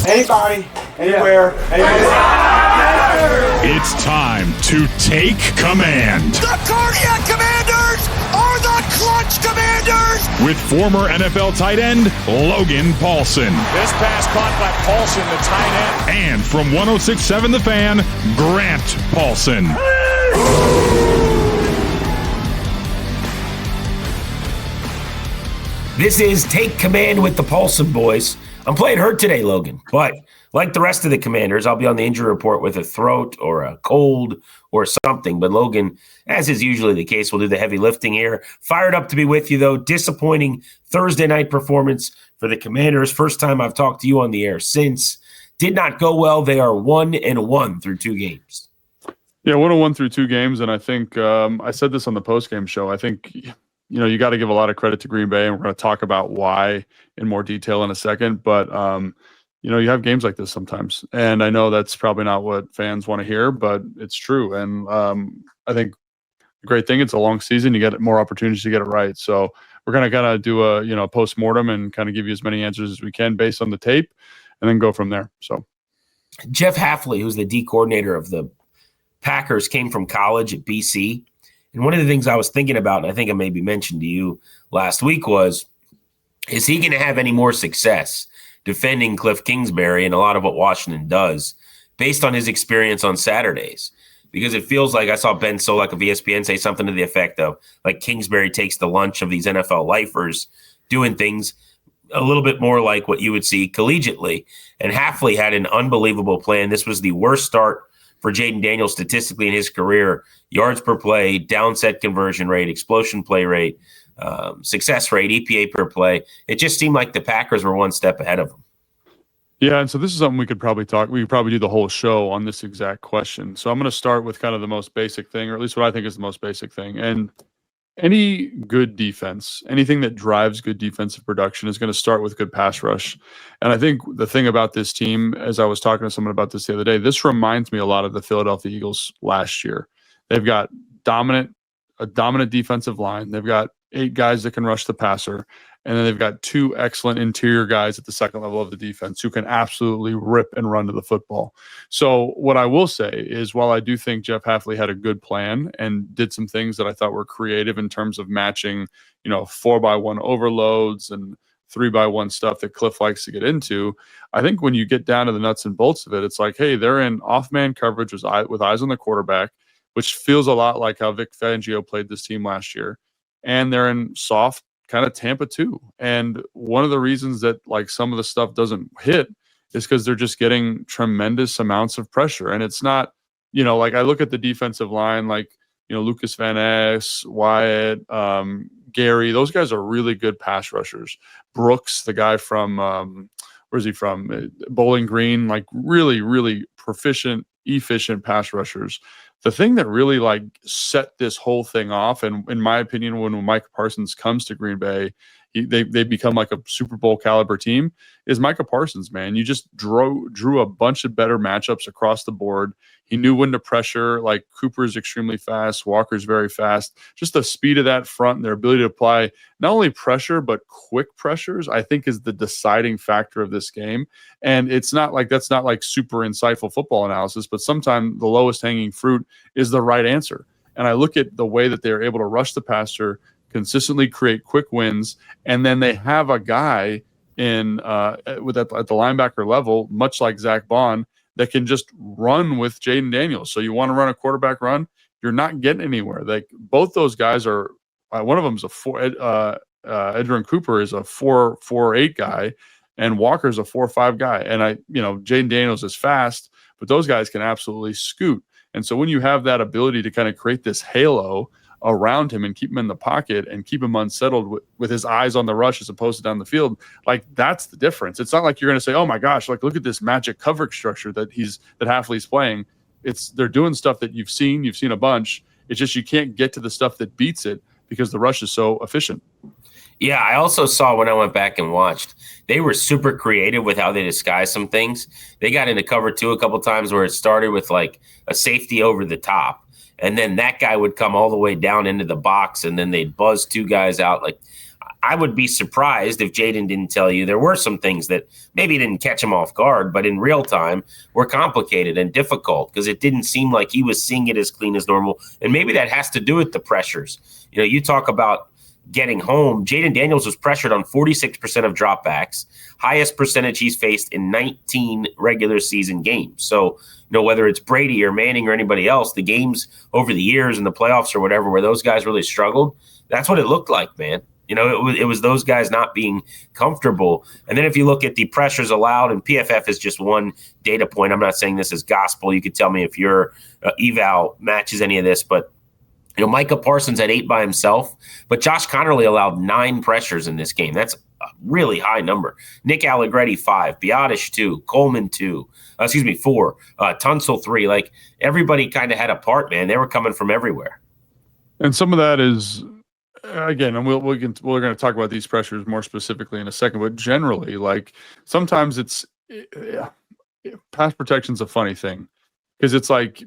Anybody, anywhere, It's time to take command. The Cardiac Commanders are the Clutch Commanders! With former NFL tight end Logan Paulsen. This pass caught by Paulsen, the tight end. And from 106.7 The Fan, Grant Paulsen. This is Take Command with the Paulsen boys. I'm playing hurt today, Logan, but like the rest of the Commanders, I'll be on the injury report with a throat or a cold or something. But Logan, as is usually the case, will do the heavy lifting here. Fired up to be with you, though. Disappointing Thursday night performance for the Commanders. First time I've talked to you on the air since. Did not go well. They are 1-1 through 2 games. Yeah, 1-1 through 2 games, and I think I said this on the postgame show. I think you got to give a lot of credit to Green Bay, and we're going to talk about why in more detail in a second. But you have games like this sometimes, and I know that's probably not what fans want to hear, but it's true. And I think the great thing, it's a long season. You get more opportunities to get it right. So we're going to kind of do a post-mortem and kind of give you as many answers as we can based on the tape, and then go from there. So Jeff Hafley, who's the D coordinator of the Packers, came from college at BC. And one of the things I was thinking about, and I think I maybe mentioned to you last week, was, is he going to have any more success defending Cliff Kingsbury and a lot of what Washington does based on his experience on Saturdays? Because it feels like I saw Ben Solak of ESPN say something to the effect of, like, Kingsbury takes the lunch of these NFL lifers doing things a little bit more like what you would see collegiately. And Hafley had an unbelievable plan. This was the worst start for Jayden Daniels statistically in his career: yards per play, downset conversion rate, explosion play rate, success rate, EPA per play. It just seemed like the Packers were one step ahead of them. Yeah, and so this is something we could probably do the whole show on this exact question. So I'm going to start with kind of the most basic thing, or at least what I think is the most basic thing. And any good defense, anything that drives good defensive production, is going to start with good pass rush. And I think the thing about this team, as I was talking to someone about this the other day, this reminds me a lot of the Philadelphia Eagles last year. They've got a dominant defensive line. They've got 8 guys that can rush the passer. And then they've got 2 excellent interior guys at the second level of the defense who can absolutely rip and run to the football. So what I will say is, while I do think Jeff Hafley had a good plan and did some things that I thought were creative in terms of matching, 4x1 overloads and 3x1 stuff that Cliff likes to get into, I think when you get down to the nuts and bolts of it, it's like, hey, they're in off-man coverage with eyes on the quarterback, which feels a lot like how Vic Fangio played this team last year. And they're in soft kind of Tampa too. And one of the reasons that like some of the stuff doesn't hit is because they're just getting tremendous amounts of pressure. And it's not, like I look at the defensive line, like, Lucas Van Ness, Wyatt, Gary, those guys are really good pass rushers. Brooks, the guy from, where's he from? Bowling Green, like really, really proficient, efficient pass rushers. The thing that really like set this whole thing off, and in my opinion, when Micah Parsons comes to Green Bay, they become like a Super Bowl caliber team, is Micah Parsons, man. You just drew a bunch of better matchups across the board. He knew when to pressure. Like, Cooper's extremely fast, Walker's very fast. Just the speed of that front and their ability to apply not only pressure but quick pressures, I think, is the deciding factor of this game. And it's not like that's not like super insightful football analysis, but sometimes the lowest hanging fruit is the right answer. And I look at the way that they're able to rush the passer, consistently create quick wins, and then they have a guy at the linebacker level, much like Zach Bond, that can just run with Jayden Daniels. So you want to run a quarterback run, you're not getting anywhere. Like, both those guys are, one of them's Edgerrin Cooper is a 4.48 guy, and Walker's a 4.5 guy. And Jayden Daniels is fast, but those guys can absolutely scoot. And so when you have that ability to kind of create this halo around him and keep him in the pocket and keep him unsettled with his eyes on the rush as opposed to down the field, like, that's the difference. It's not like you're going to say, oh my gosh, like, look at this magic coverage structure that Hafley's playing. They're doing stuff that you've seen a bunch. It's just you can't get to the stuff that beats it because the rush is so efficient. Yeah, I also saw when I went back and watched, they were super creative with how they disguised some things. They got into cover 2 a couple times where it started with like a safety over the top, and then that guy would come all the way down into the box, and then they'd buzz 2 guys out. Like, I would be surprised if Jayden didn't tell you there were some things that maybe didn't catch him off guard, but in real time were complicated and difficult because it didn't seem like he was seeing it as clean as normal. And maybe that has to do with the pressures. You talk about getting home. Jayden Daniels was pressured on 46% of dropbacks, highest percentage he's faced in 19 regular season games. So, whether it's Brady or Manning or anybody else, the games over the years in the playoffs or whatever where those guys really struggled, that's what it looked like, man. It was those guys not being comfortable. And then if you look at the pressures allowed, and PFF is just one data point. I'm not saying this is gospel. You could tell me if your eval matches any of this, but Micah Parsons had 8 by himself, but Josh Connerly allowed 9 pressures in this game. That's a really high number. Nick Allegretti 5, Biotish 2, Coleman 4, Tunsil 3. Like everybody kind of had a part, man. They were coming from everywhere. And some of that is, again, and we're going to talk about these pressures more specifically in a second, but generally, like sometimes pass protection's a funny thing because it's like,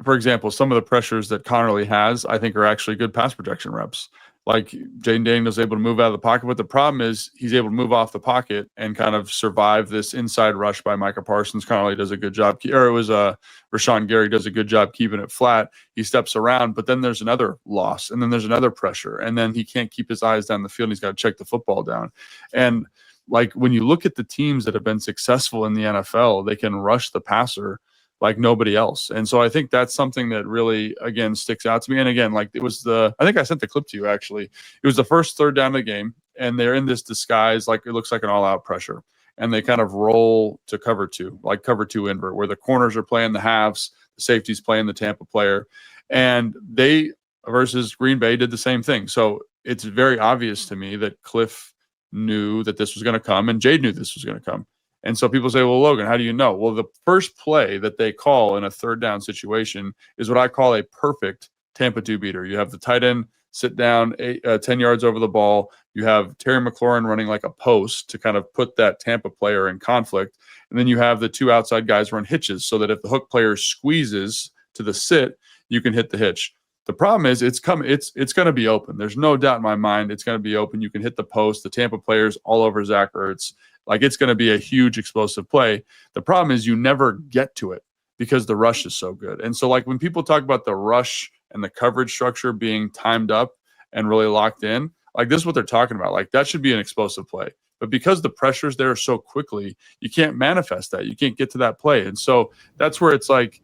for example, some of the pressures that Connerly has, I think, are actually good pass protection reps. Like Jayden Daniels able to move out of the pocket, but the problem is he's able to move off the pocket and kind of survive this inside rush by Micah Parsons. Connerly does a good job, or it was Rashawn Gary does a good job keeping it flat. He steps around, but then there's another loss, and then there's another pressure, and then he can't keep his eyes down the field. And he's got to check the football down. And like when you look at the teams that have been successful in the NFL, they can rush the passer like nobody else. And so I think that's something that really, again, sticks out to me. And again, like it was I think I sent the clip to you actually. It was the first third down of the game, and they're in this disguise, like it looks like an all-out pressure. And they kind of roll to cover 2, like cover 2 invert, where the corners are playing the halves, the safety's playing the Tampa player. And they, versus Green Bay, did the same thing. So it's very obvious to me that Cliff knew that this was going to come, and Jade knew this was going to come. And so people say, well, Logan, how do you know? Well, the first play that they call in a third down situation is what I call a perfect Tampa 2 beater. You have the tight end sit down 10 yards over the ball. You have Terry McLaurin running like a post to kind of put that Tampa player in conflict. And then you have the 2 outside guys run hitches so that if the hook player squeezes to the sit, you can hit the hitch. The problem is it's going to be open. There's no doubt in my mind it's going to be open. You can hit the post. The Tampa players all over Zach Ertz. Like it's going to be a huge explosive play. The problem is you never get to it because the rush is so good. And so like when people talk about the rush and the coverage structure being timed up and really locked in, like this is what they're talking about. Like that should be an explosive play. But because the pressure's there so quickly, you can't manifest that. You can't get to that play. And so that's where it's like,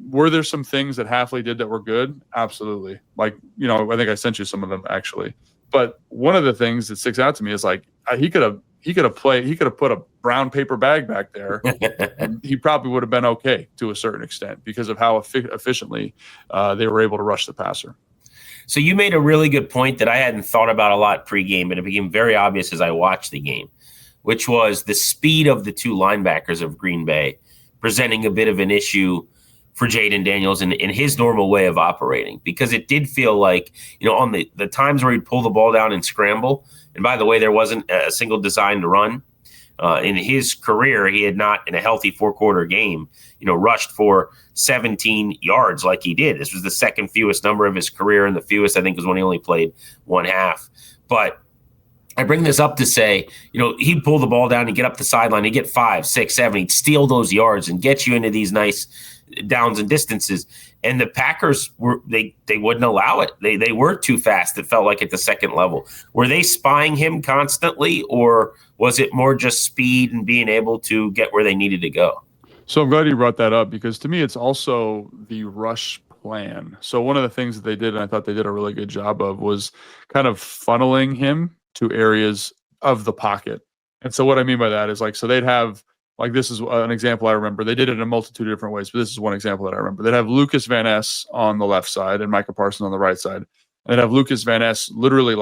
were there some things that Halfley did that were good? Absolutely. Like, I think I sent you some of them actually. But one of the things that sticks out to me is like he could have put a brown paper bag back there, and he probably would have been okay to a certain extent because of how efficiently they were able to rush the passer. So you made a really good point that I hadn't thought about a lot pregame, but it became very obvious as I watched the game, which was the speed of the 2 linebackers of Green Bay presenting a bit of an issue for Jayden Daniels in his normal way of operating, because it did feel like, on the times where he'd pull the ball down and scramble, and by the way, there wasn't a single design to run. In his career, he had not, in a healthy 4-quarter game, rushed for 17 yards like he did. This was the second fewest number of his career, and the fewest, I think, was when he only played 1 half. But I bring this up to say, he'd pull the ball down and get up the sideline, he'd get 5, 6, 7, he'd steal those yards and get you into these nice downs and distances. And the Packers they wouldn't allow it. They were too fast. It felt like at the second level. Were they spying him constantly, or was it more just speed and being able to get where they needed to go? So I'm glad you brought that up, because to me it's also the rush plan. So one of the things that they did, and I thought they did a really good job of, was kind of funneling him to areas of the pocket. And so what I mean by that is, like, so they'd have, like, this is an example I remember. They did it in a multitude of different ways, but this is one example that I remember. They'd have Lucas Van Ness on the left side and Micah Parsons on the right side. And they'd have Lucas Van Ness literally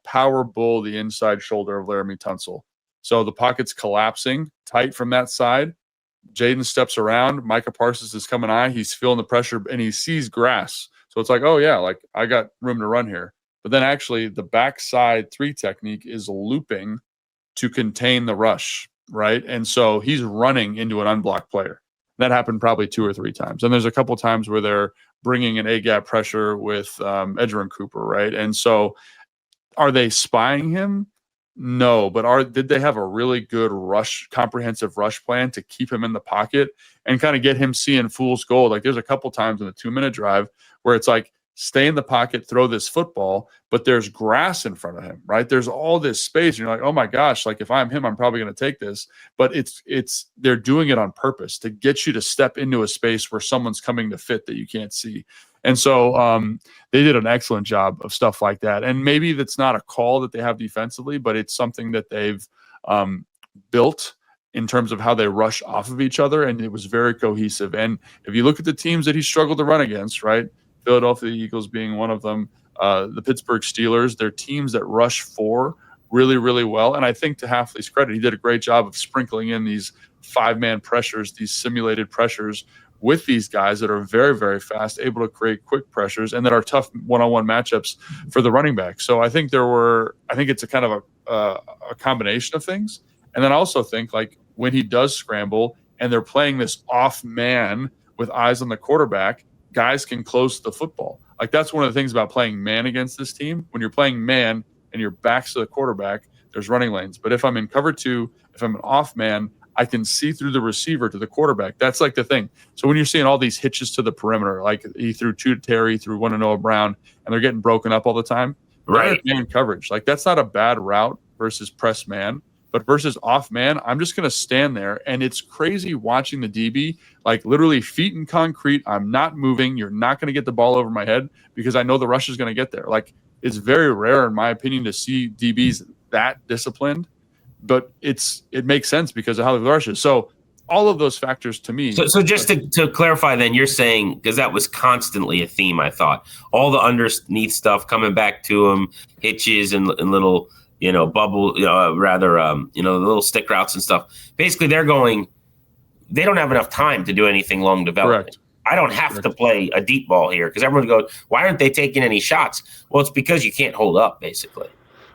power bull the inside shoulder of Laramie Tunsil. So the pocket's collapsing tight from that side. Jayden steps around. Micah Parsons is coming on. He's feeling the pressure, and he sees grass. So it's like, oh, yeah, like I got room to run here. But then actually the backside 3 technique is looping to contain the rush, right? And so he's running into an unblocked player. That happened probably 2 or 3 times. And there's a couple times where they're bringing an A-gap pressure with Edgerrin Cooper, right? And so Are they spying him? No, but did they have a really good comprehensive rush plan to keep him in the pocket and kind of get him seeing fool's gold? Like there's a couple times in the 2-minute drive where it's like, stay in the pocket, throw this football, but there's grass in front of him, right? There's all this space. And you're like, oh my gosh, like if I'm him, I'm probably going to take this. But they're doing it on purpose to get you to step into a space where someone's coming to fit that you can't see. And so they did an excellent job of stuff like that. And maybe that's not a call that they have defensively, but it's something that they've built in terms of how they rush off of each other. And it was very cohesive. And if you look at the teams that he struggled to run against, right? Philadelphia Eagles being one of them, the Pittsburgh Steelers, they're teams that rush 4 really, really well. And I think to Hafley's credit, he did a great job of sprinkling in these 5-man pressures, these simulated pressures with these guys that are very, very fast, able to create quick pressures and that are tough one-on-one matchups for the running back. So I think it's a kind of a combination of things. And then I also think like when he does scramble and they're playing this off man with eyes on the quarterback, guys can close the football. Like that's one of the things about playing man against this team. When you're playing man and your back's to the quarterback, there's running lanes. But if I'm in cover 2, if I'm an off man, I can see through the receiver to the quarterback. That's like the thing. So when you're seeing all these hitches to the perimeter, like he threw 2 to Terry, threw 1 to Noah Brown, and they're getting broken up all the time. Right. Man coverage. Like that's not a bad route versus press man. But versus off man, I'm just going to stand there. And it's crazy watching the DB, like literally feet in concrete. I'm not moving. You're not going to get the ball over my head because I know the rush is going to get there. Like it's very rare, in my opinion, to see DBs that disciplined. But it makes sense because of how the rush is. So all of those factors to me. So just to clarify then, you're saying, because that was constantly a theme, I thought, all the underneath stuff coming back to him, hitches and little – bubble, the little stick routes and stuff. Basically, they don't have enough time to do anything long development. Correct. I don't have to play a deep ball here because everyone goes, why aren't they taking any shots? Well, it's because you can't hold up, basically.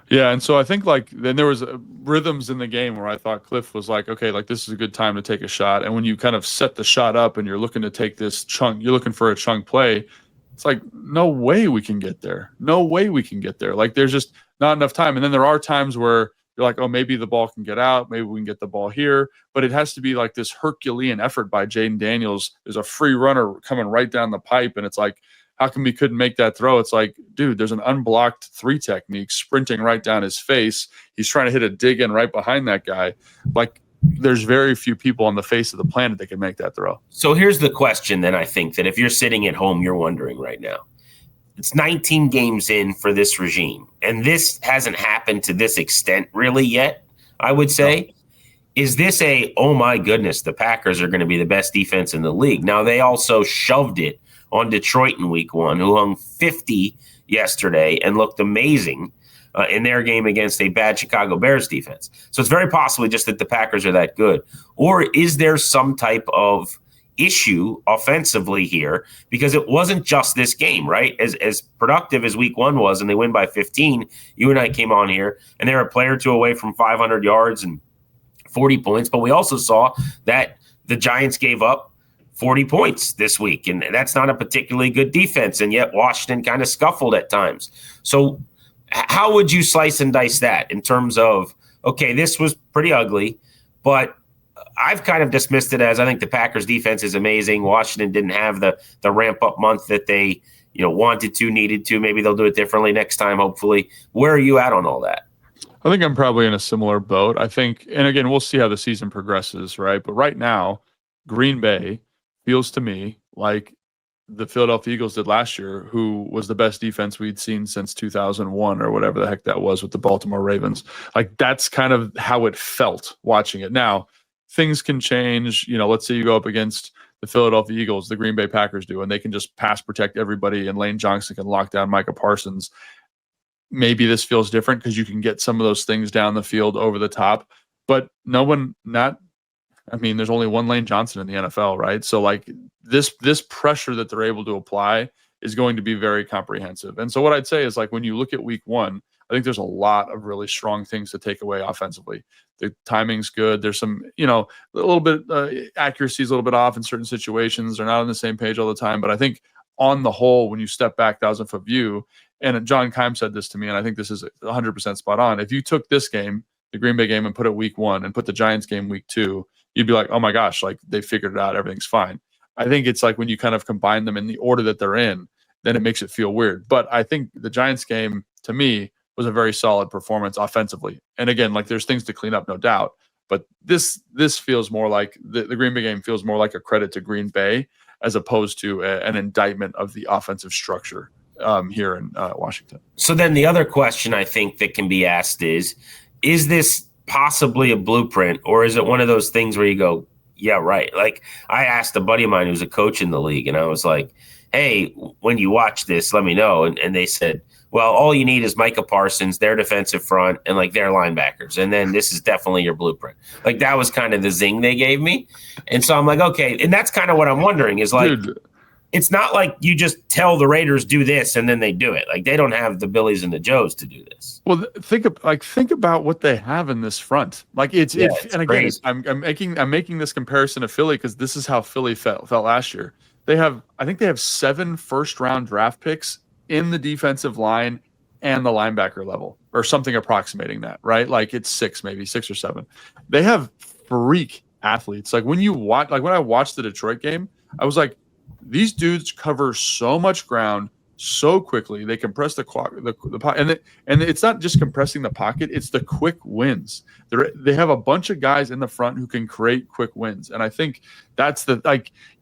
Yeah, and so I think then there was rhythms in the game where I thought Cliff was like, okay, like this is a good time to take a shot. And when you kind of set the shot up and you're looking to take this chunk, you're looking for a chunk play, it's like, no way we can get there. No way we can get there. Like there's just not enough time. And then there are times where you're like, oh, maybe the ball can get out. Maybe we can get the ball here. But it has to be like this Herculean effort by Jayden Daniels. There's a free runner coming right down the pipe. And it's like, how come we couldn't make that throw? It's like, dude, there's an unblocked 3 technique sprinting right down his face. He's trying to hit a dig in right behind that guy. Like there's very few people on the face of the planet that can make that throw. So here's the question then, I think, that if you're sitting at home, you're wondering right now. It's 19 games in for this regime, and this hasn't happened to this extent really yet, I would say. No. Is this oh my goodness, the Packers are going to be the best defense in the league? Now, they also shoved it on Detroit in week 1, who hung 50 yesterday and looked amazing in their game against a bad Chicago Bears defense. So it's very possibly just that the Packers are that good. Or is there some type of issue offensively here? Because it wasn't just this game, right? As productive as week 1 was, and they win by 15, you and I came on here, and they're a player or 2 away from 500 yards and 40 points. But we also saw that the Giants gave up 40 points this week, and that's not a particularly good defense, and yet Washington kind of scuffled at times. So how would you slice and dice that in terms of, okay, this was pretty ugly, but I've kind of dismissed it as I think the Packers defense is amazing. Washington didn't have the ramp up month that they wanted to, needed to. Maybe they'll do it differently next time, hopefully. Where are you at on all that? I think I'm probably in a similar boat. I think, and again, we'll see how the season progresses, right? But right now, Green Bay feels to me like the Philadelphia Eagles did last year, who was the best defense we'd seen since 2001 or whatever the heck that was with the Baltimore Ravens. Like that's kind of how it felt watching it. Now, things can change. Let's say you go up against the Philadelphia Eagles, the Green Bay Packers do, and they can just pass protect everybody, and Lane Johnson can lock down Micah Parsons. Maybe this feels different because you can get some of those things down the field over the top, but there's only one Lane Johnson in the NFL, right? So like this pressure that they're able to apply is going to be very comprehensive. And so what I'd say is, like, when you look at week 1, I think there's a lot of really strong things to take away offensively. The timing's good. There's some, a little bit accuracy is a little bit off in certain situations. They're not on the same page all the time, but I think on the whole, when you step back 1,000-foot view, and John Keim said this to me, and I think this is 100% spot on. If you took this game, the Green Bay game, and put it week 1 and put the Giants game week 2, you'd be like, oh my gosh, like they figured it out. Everything's fine. I think it's like when you kind of combine them in the order that they're in, then it makes it feel weird. But I think the Giants game, to me, was a very solid performance offensively. And again, like there's things to clean up, no doubt. But this feels more like the Green Bay game feels more like a credit to Green Bay as opposed to an indictment of the offensive structure here in Washington. So then the other question I think that can be asked is this possibly a blueprint, or is it one of those things where you go, yeah, right? Like I asked a buddy of mine who's a coach in the league, and I was like, hey, when you watch this, let me know. And they said, well, all you need is Micah Parsons, their defensive front, and like their linebackers. And then this is definitely your blueprint. Like that was kind of the zing they gave me. And so I'm like, okay. And that's kind of what I'm wondering is like, it's not like you just tell the Raiders do this and then they do it. Like they don't have the Billies and the Joes to do this. Well, think about what they have in this front. Like it's and again, crazy. I'm making this comparison to Philly because this is how Philly felt last year. I think they have 7 first-round draft picks in the defensive line and the linebacker level, or something approximating that, right? Like it's 6 or 7. They have freak athletes. Like when I watched the Detroit game, I was like, these dudes cover so much ground so quickly. They compress the pocket, and it's not just compressing the pocket; it's the quick wins. They have a bunch of guys in the front who can create quick wins, and I think that's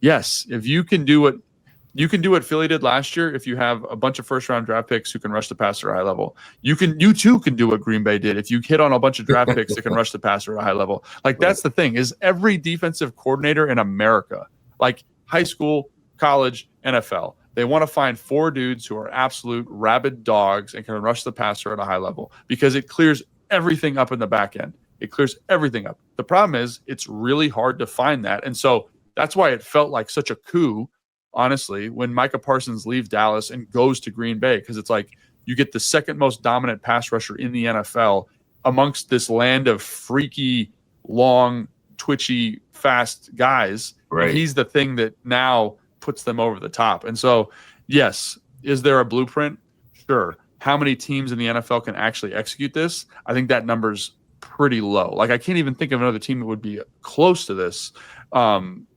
yes, if you can do what Philly did last year, if you have a bunch of first-round draft picks who can rush the passer at a high level, you too can do what Green Bay did. If you hit on a bunch of draft picks that can rush the passer at a high level, like that's the thing is every defensive coordinator in America, like high school, college, NFL, they want to find 4 dudes who are absolute rabid dogs and can rush the passer at a high level because it clears everything up in the back end. It clears everything up. The problem is it's really hard to find that. And so that's why it felt like such a coup, honestly, when Micah Parsons leaves Dallas and goes to Green Bay, because it's like you get the second most dominant pass rusher in the NFL amongst this land of freaky, long, twitchy, fast guys. Right. And he's the thing that now puts them over the top. And so, yes, is there a blueprint? Sure. How many teams in the NFL can actually execute this? I think that number's pretty low. Like I can't even think of another team that would be close to this. Even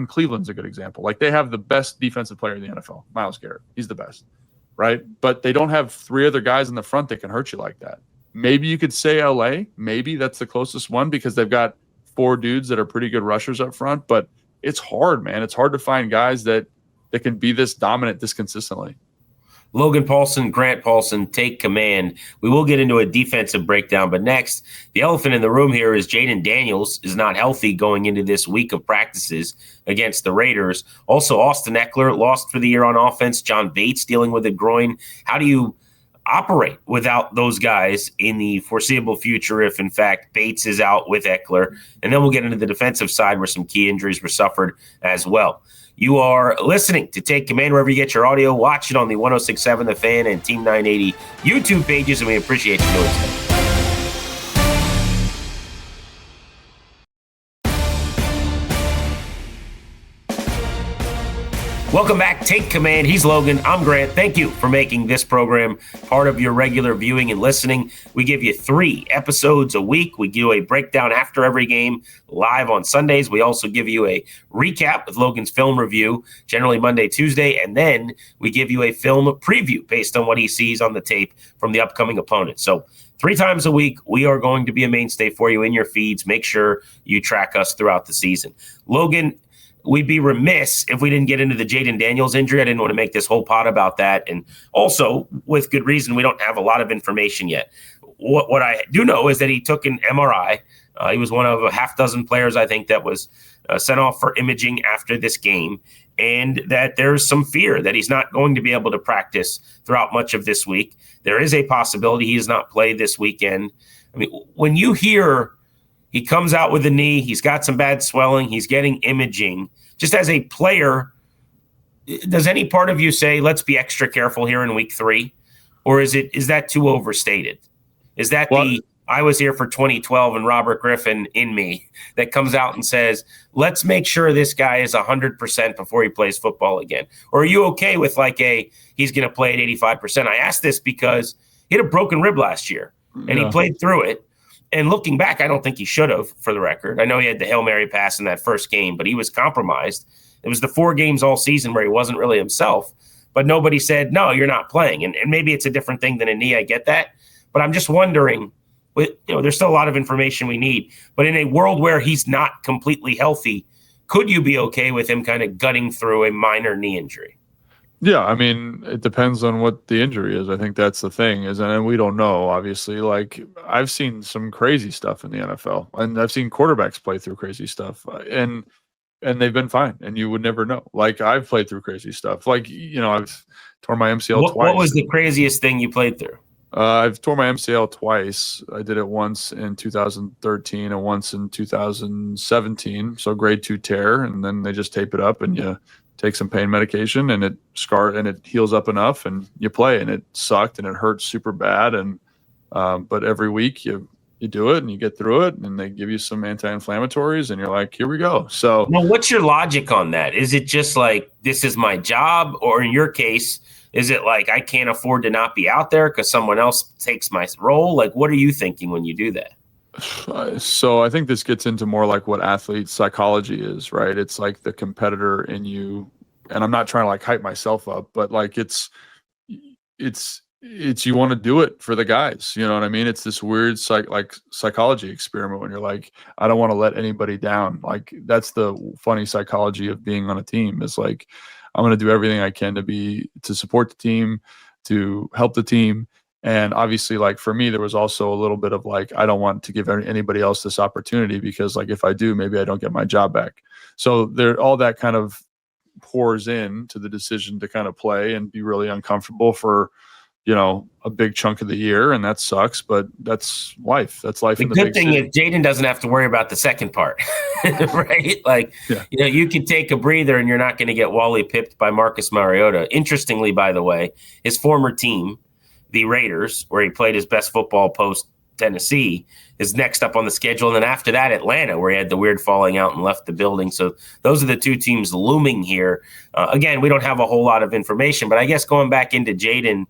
Cleveland's a good example. Like they have the best defensive player in the NFL, Myles Garrett. He's the best, right? But they don't have 3 other guys in the front that can hurt you like that. Maybe you could say LA. Maybe that's the closest one because they've got 4 dudes that are pretty good rushers up front. But it's hard, man. It's hard to find guys that can be this dominant this consistently. Logan Paulsen, Grant Paulsen, take command. We will get into a defensive breakdown, but next, the elephant in the room here is Jayden Daniels is not healthy going into this week of practices against the Raiders. Also, Austin Ekeler lost for the year on offense. John Bates dealing with a groin. How do you operate without those guys in the foreseeable future if, in fact, Bates is out with Ekeler? And then we'll get into the defensive side where some key injuries were suffered as well. You are listening to Take Command wherever you get your audio. Watch it on the 106.7 The Fan and Team 980 YouTube pages, and we appreciate you doing so. Welcome back. Take Command. He's Logan. I'm Grant. Thank you for making this program part of your regular viewing and listening. We give you 3 episodes a week. We do a breakdown after every game live on Sundays. We also give you a recap with Logan's film review, generally Monday, Tuesday, and then we give you a film preview based on what he sees on the tape from the upcoming opponent. So 3 times a week, we are going to be a mainstay for you in your feeds. Make sure you track us throughout the season. Logan, we'd be remiss if we didn't get into the Jayden Daniels injury. I didn't want to make this whole pod about that. And also, with good reason, we don't have a lot of information yet. What I do know is that he took an MRI. He was one of a half dozen players, I think, that was sent off for imaging after this game, and that there's some fear that he's not going to be able to practice throughout much of this week. There is a possibility he does not play this weekend. I mean, when you hear he comes out with a knee, he's got some bad swelling, he's getting imaging. Just as a player, does any part of you say, let's be extra careful here in week 3? Or is that too overstated? Is that I was here for 2012 and Robert Griffin in me that comes out and says, let's make sure this guy is 100% before he plays football again? Or are you okay with he's going to play at 85%? I asked this because he had a broken rib last year and he played through it. And looking back, I don't think he should have, for the record. I know he had the Hail Mary pass in that first game, but he was compromised. It was the 4 games all season where he wasn't really himself. But nobody said, no, you're not playing. And maybe it's a different thing than a knee. I get that. But I'm just wondering, there's still a lot of information we need. But in a world where he's not completely healthy, could you be okay with him kind of gutting through a minor knee injury? Yeah, I mean, it depends on what the injury is. I think that's the thing and we don't know, obviously. Like, I've seen some crazy stuff in the NFL, and I've seen quarterbacks play through crazy stuff, and they've been fine, and you would never know. Like, I've played through crazy stuff. Like, I've torn my MCL twice. What was the craziest thing you played through? I've torn my MCL twice. I did it once in 2013 and once in 2017. So grade 2 tear, and then they just tape it up and you take some pain medication and it heals up enough and you play, and it sucked and it hurt super bad. And but every week you do it and you get through it, and they give you some anti-inflammatories and you're like, here we go. So now, what's your logic on that? Is it just like, this is my job? Or in your case, is it like, I can't afford to not be out there because someone else takes my role? Like, what are you thinking when you do that? So I think this gets into more like what athlete psychology is, right? It's like the competitor in you, and I'm not trying to like hype myself up, but like it's you want to do it for the guys, you know what I mean? It's this weird psychology experiment when you're like, I don't want to let anybody down. Like, that's the funny psychology of being on a team, is like, I'm going to do everything I can to support the team, to help the team. And obviously, like, for me, there was also a little bit of like, I don't want to give anybody else this opportunity, because like, if I do, maybe I don't get my job back. So all that kind of pours in to the decision to kind of play and be really uncomfortable for, a big chunk of the year. And that sucks, but that's life. That's life. The in the good big thing city. is Jayden doesn't have to worry about the second part, right? Like, you can take a breather and you're not going to get Wally pipped by Marcus Mariota. Interestingly, by the way, his former team, the Raiders, where he played his best football post Tennessee, is next up on the schedule. And then after that, Atlanta, where he had the weird falling out and left the building. So those are the 2 teams looming here. Again, we don't have a whole lot of information, but I guess going back into Jayden,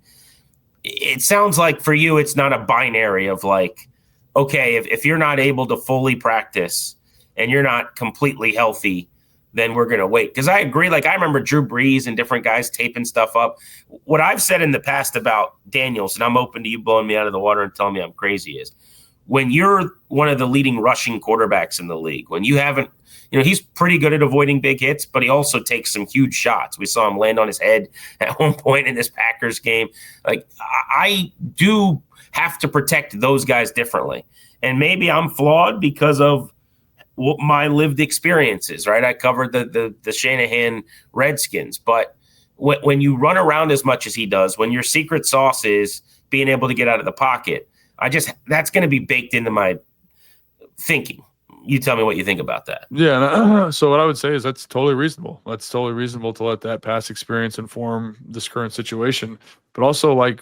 it sounds like for you, it's not a binary of like, okay, if you're not able to fully practice and you're not completely healthy, then we're going to wait. Because I agree. Like, I remember Drew Brees and different guys taping stuff up. What I've said in the past about Daniels, and I'm open to you blowing me out of the water and telling me I'm crazy, is when you're one of the leading rushing quarterbacks in the league, when you haven't, he's pretty good at avoiding big hits, but he also takes some huge shots. We saw him land on his head at one point in this Packers game. Like, I do have to protect those guys differently. And maybe I'm flawed because of what my lived experiences, right? I covered the Shanahan Redskins, but when you run around as much as he does, when your secret sauce is being able to get out of the pocket, that's going to be baked into my thinking. You tell me what you think about that. Yeah. So what I would say is that's totally reasonable. That's totally reasonable to let that past experience inform this current situation. But also, like,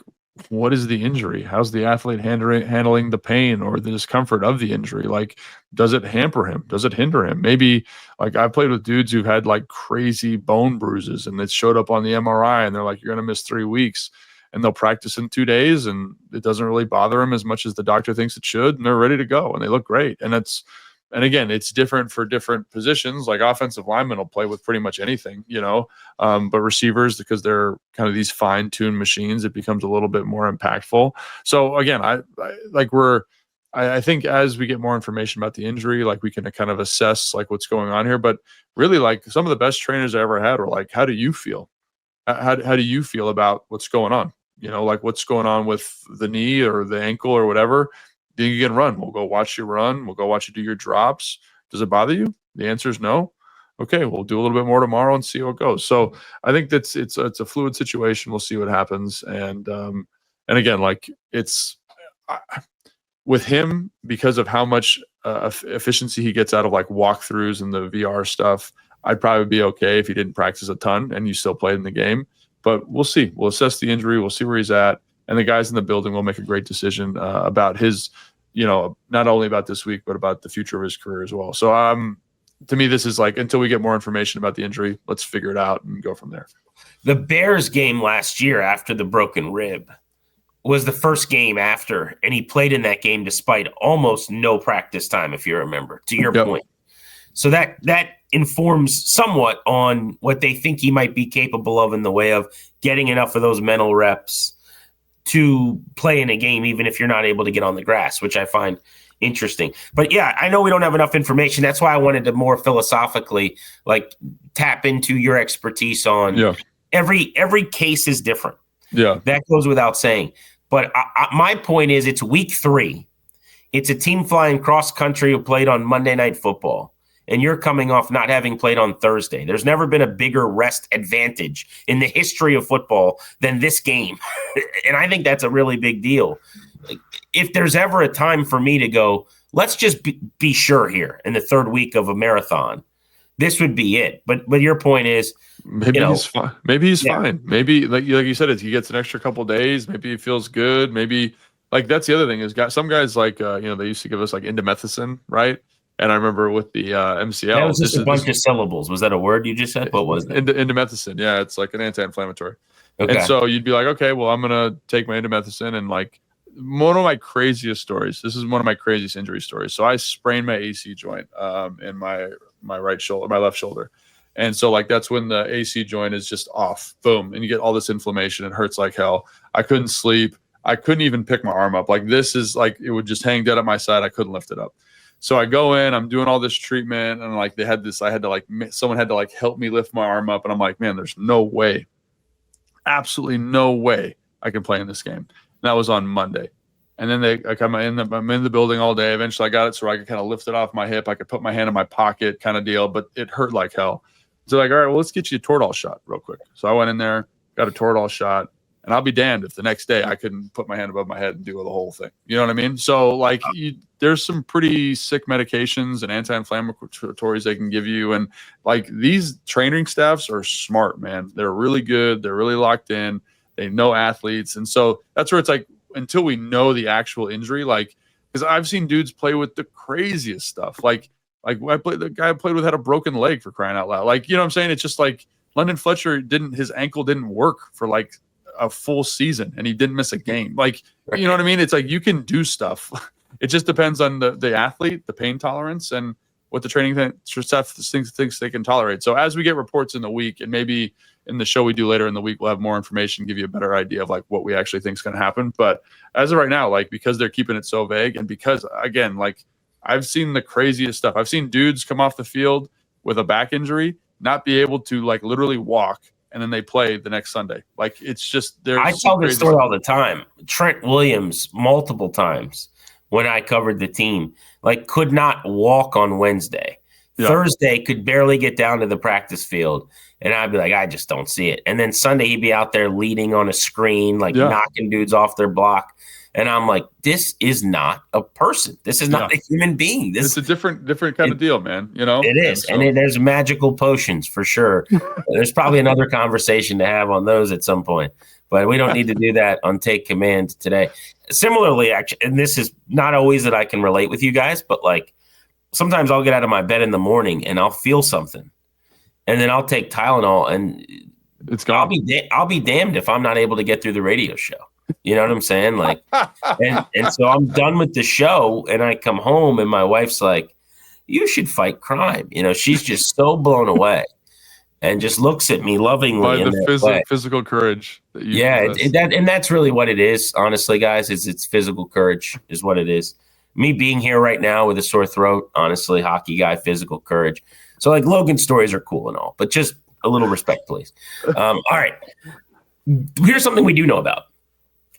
what is the injury? How's the athlete handling the pain or the discomfort of the injury? Like, does it hamper him? Does it hinder him? Maybe, like, I've played with dudes who've had like crazy bone bruises and it showed up on the MRI and they're like, you're going to miss 3 weeks. And they'll practice in 2 days and it doesn't really bother them as much as the doctor thinks it should. And they're ready to go and they look great. And again, it's different for different positions. Like, offensive linemen will play with pretty much anything, but receivers, because they're kind of these fine-tuned machines, it becomes a little bit more impactful. So again, I think as we get more information about the injury, like, we can kind of assess like what's going on here. But really, like, some of the best trainers I ever had were like, how do you feel? How do you feel about what's going on? Like, what's going on with the knee or the ankle or whatever. Then you can run. We'll go watch you run. We'll go watch you do your drops. Does it bother you? The answer is no. Okay, we'll do a little bit more tomorrow and see how it goes. So I think it's a fluid situation. We'll see what happens. And again, like, it's with him, because of how much efficiency he gets out of like walkthroughs and the VR stuff, I'd probably be okay if he didn't practice a ton and you still played in the game. But we'll see. We'll assess the injury. We'll see where he's at. And the guys in the building will make a great decision about his, not only about this week, but about the future of his career as well. So to me, this is like, until we get more information about the injury, let's figure it out and go from there. The Bears game last year after the broken rib was the first game after, and he played in that game despite almost no practice time, if you remember, to your point. So that informs somewhat on what they think he might be capable of in the way of getting enough of those mental reps to play in a game, even if you're not able to get on the grass, which I find interesting. But yeah, I know we don't have enough information. That's why I wanted to more philosophically tap into your expertise on every case is different. Yeah. That goes without saying. But my point is, it's week 3. It's a team flying cross country who played on Monday Night Football, and you're coming off not having played on Thursday. There's never been a bigger rest advantage in the history of football than this game. And I think that's a really big deal. If there's ever a time for me to go, let's just be sure here in the 3rd week of a marathon, this would be it. But your point is, maybe he's fine. Maybe he's fine. Maybe like you said, he gets an extra couple days. Maybe he feels good. Maybe that's the other thing is some guys they used to give us indomethacin, right? And I remember with the MCL, that was just a bunch of syllables. Was that a word you just said? What was it? Indomethacin. Yeah, it's like an anti-inflammatory. Okay. And so you'd be like, okay, well, I'm gonna take my indomethacin, and one of my craziest stories. This is one of my craziest injury stories. So I sprained my AC joint in my right shoulder, my left shoulder. And so that's when the AC joint is just off, boom. And you get all this inflammation. It hurts like hell. I couldn't sleep. I couldn't even pick my arm up. This is it would just hang dead at my side. I couldn't lift it up. So I go in, I'm doing all this treatment, and they had this, I had to someone had to help me lift my arm up. And I'm like, man, there's no way, absolutely no way I can play in this game. And that was on Monday. And then I'm in the building all day. Eventually I got it so I could kind of lift it off my hip. I could put my hand in my pocket kind of deal, but it hurt like hell. So all right, well, let's get you a Toradol shot real quick. So I went in there, got a Toradol shot, and I'll be damned if the next day I couldn't put my hand above my head and do the whole thing. You know what I mean? So there's some pretty sick medications and anti-inflammatories they can give you. And these training staffs are smart, man. They're really good. They're really locked in. They know athletes. And so that's where it's until we know the actual injury, because I've seen dudes play with the craziest stuff. The guy I played with had a broken leg, for crying out loud. You know what I'm saying? It's just London Fletcher his ankle didn't work for a full season, and he didn't miss a game. You know what I mean? It's you can do stuff. It just depends on the athlete, the pain tolerance, and what the training staff thinks they can tolerate. So as we get reports in the week, and maybe in the show we do later in the week, we'll have more information, give you a better idea of what we actually think is going to happen. But as of right now, because they're keeping it so vague, and because again, I've seen the craziest stuff. I've seen dudes come off the field with a back injury, not be able to literally walk, and then they play the next Sunday. It's just there. I tell this story all the time. Trent Williams, multiple times when I covered the team, could not walk on Wednesday. Yeah. Thursday could barely get down to the practice field, and I'd be like, I just don't see it. And then Sunday he'd be out there leading on a screen, knocking dudes off their block. And I'm like, this is not a person. This is not a human being. It's a different kind of deal, man. It is. And there's magical potions for sure. There's probably another conversation to have on those at some point, but we don't need to do that on Take Command today. Similarly, actually, and this is not always that I can relate with you guys, but sometimes I'll get out of my bed in the morning and I'll feel something, and then I'll take Tylenol, and it's gone. I'll be damned if I'm not able to get through the radio show. You know what I'm saying? And so I'm done with the show, and I come home, and my wife's like, you should fight crime. She's just so blown away and just looks at me lovingly. By the physical courage. And that's really what it is. Honestly, guys, it's physical courage is what it is. Me being here right now with a sore throat, honestly, hockey guy, physical courage. So Logan's stories are cool and all, but just a little respect, please. All right. Here's something we do know about.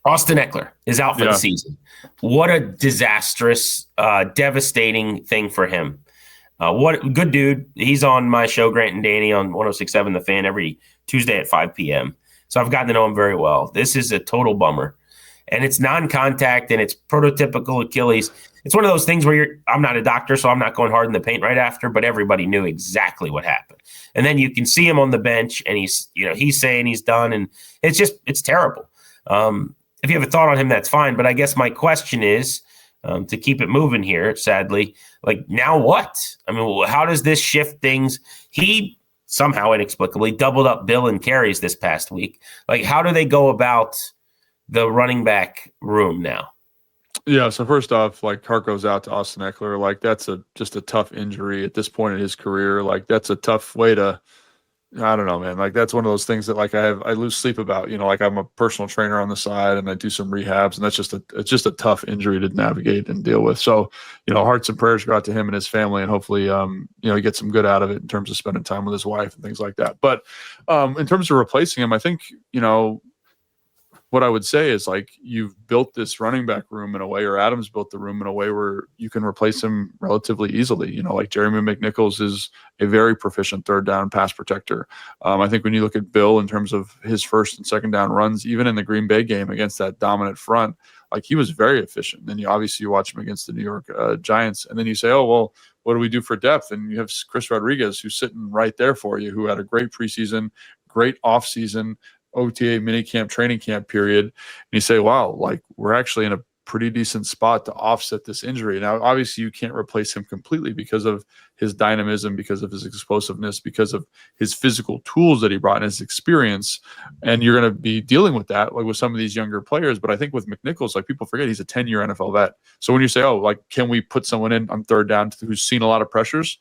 Austin Ekeler is out for the season. What a disastrous, devastating thing for him. What a good dude. He's on my show, Grant and Danny, on 106.7 The Fan every Tuesday at 5 p.m. So I've gotten to know him very well. This is a total bummer. And it's non-contact, and it's prototypical Achilles. It's one of those things where I'm not a doctor, so I'm not going hard in the paint right after, but everybody knew exactly what happened. And then you can see him on the bench, and he's saying he's done, and it's terrible. If you have a thought on him, that's fine. But I guess my question is, to keep it moving here, sadly. Like, now what? I mean, how does this shift things? He somehow inexplicably doubled up Bill in carries this past week. Like, how do they go about the running back room now? Yeah, so first off, like, heart goes out to Austin Ekeler. Like, that's just a tough injury at this point in his career. Like, that's a tough way to, I don't know, man. Like, that's one of those things that, like, I lose sleep about. Like, I'm a personal trainer on the side and I do some rehabs, and it's just a tough injury to navigate and deal with. So, hearts and prayers go out to him and his family, and hopefully, he gets some good out of it in terms of spending time with his wife and things like that. But in terms of replacing him, I think, what I would say is, like, you've built this running back room in a way, or Adams built the room in a way where you can replace him relatively easily. Like, Jeremy McNichols is a very proficient third down pass protector. I think when you look at Bill in terms of his first and second down runs, even in the Green Bay game against that dominant front, like, he was very efficient. Then you watch him against the New York Giants, and then you say, oh, well, what do we do for depth? And you have Chris Rodriguez, who's sitting right there for you, who had a great preseason, great offseason, OTA, minicamp, training camp period. And you say, wow, like, we're actually in a pretty decent spot to offset this injury. Now, obviously, you can't replace him completely because of his dynamism, because of his explosiveness, because of his physical tools that he brought and his experience. And you're going to be dealing with that, like, with some of these younger players. But I think with McNichols, like, people forget he's a 10-year NFL vet. So when you say, oh, like, can we put someone in on third down who's seen a lot of pressures?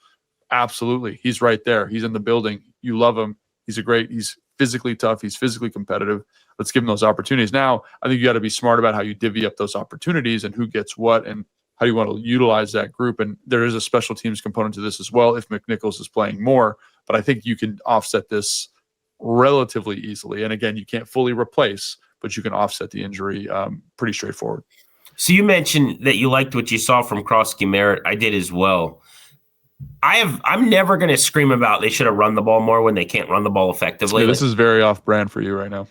Absolutely. He's right there. He's in the building. You love him. He's physically tough. He's physically competitive. Let's give him those opportunities. Now, I think you got to be smart about how you divvy up those opportunities and who gets what and how you want to utilize that group. And there is a special teams component to this as well if McNichols is playing more. But I think you can offset this relatively easily. And again, you can't fully replace, but you can offset the injury pretty straightforward. So you mentioned that you liked what you saw from Krosky Merritt. I did as well. I'm never going to scream about they should have run the ball more when they can't run the ball effectively. Yeah, this is very off brand for you right now.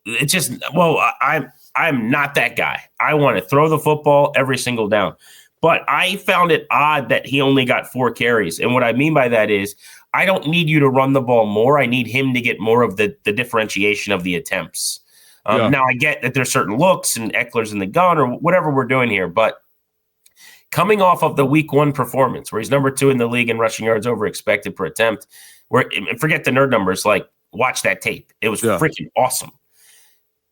It's just, well, I'm not that guy. I want to throw the football every single down. But I found it odd that he only got 4 carries. And what I mean by that is, I don't need you to run the ball more. I need him to get more of the differentiation of the attempts. Now, I get that there's certain looks and Eckler's in the gun or whatever we're doing here, but coming off of the week 1 performance where he's number 2 in the league in rushing yards over expected per attempt, where, forget the nerd numbers, like, watch that tape. It was freaking awesome.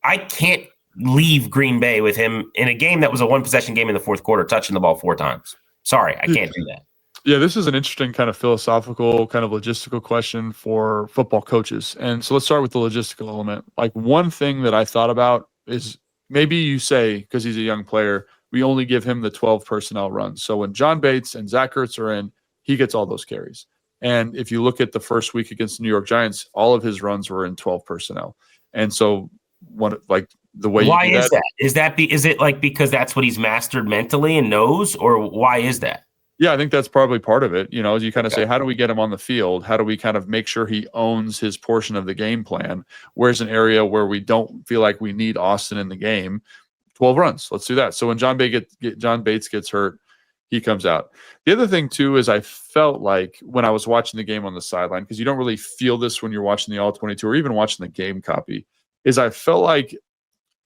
I can't leave Green Bay with him in a game that was a 1-possession game in the fourth quarter, touching the ball 4 times. Sorry, I can't do that. Yeah, this is an interesting kind of philosophical, kind of logistical question for football coaches. And so let's start with the logistical element. Like, one thing that I thought about is maybe you say, because he's a young player, we only give him the 12 personnel runs. So when John Bates and Zach Ertz are in, he gets all those carries. And if you look at the first week against the New York Giants, all of his runs were in 12 personnel. And so the way why you do is that? Is it like because that's what he's mastered mentally and knows, or why is that? Yeah, I think that's probably part of it. As you kind of say, how do we get him on the field? How do we kind of make sure he owns his portion of the game plan? Where's an area where we don't feel like we need Austin in the game? 12 runs. Let's do that. So when John Bates gets hurt, he comes out. The other thing, too, is I felt like when I was watching the game on the sideline, because you don't really feel this when you're watching the All-22 or even watching the game copy, is I felt like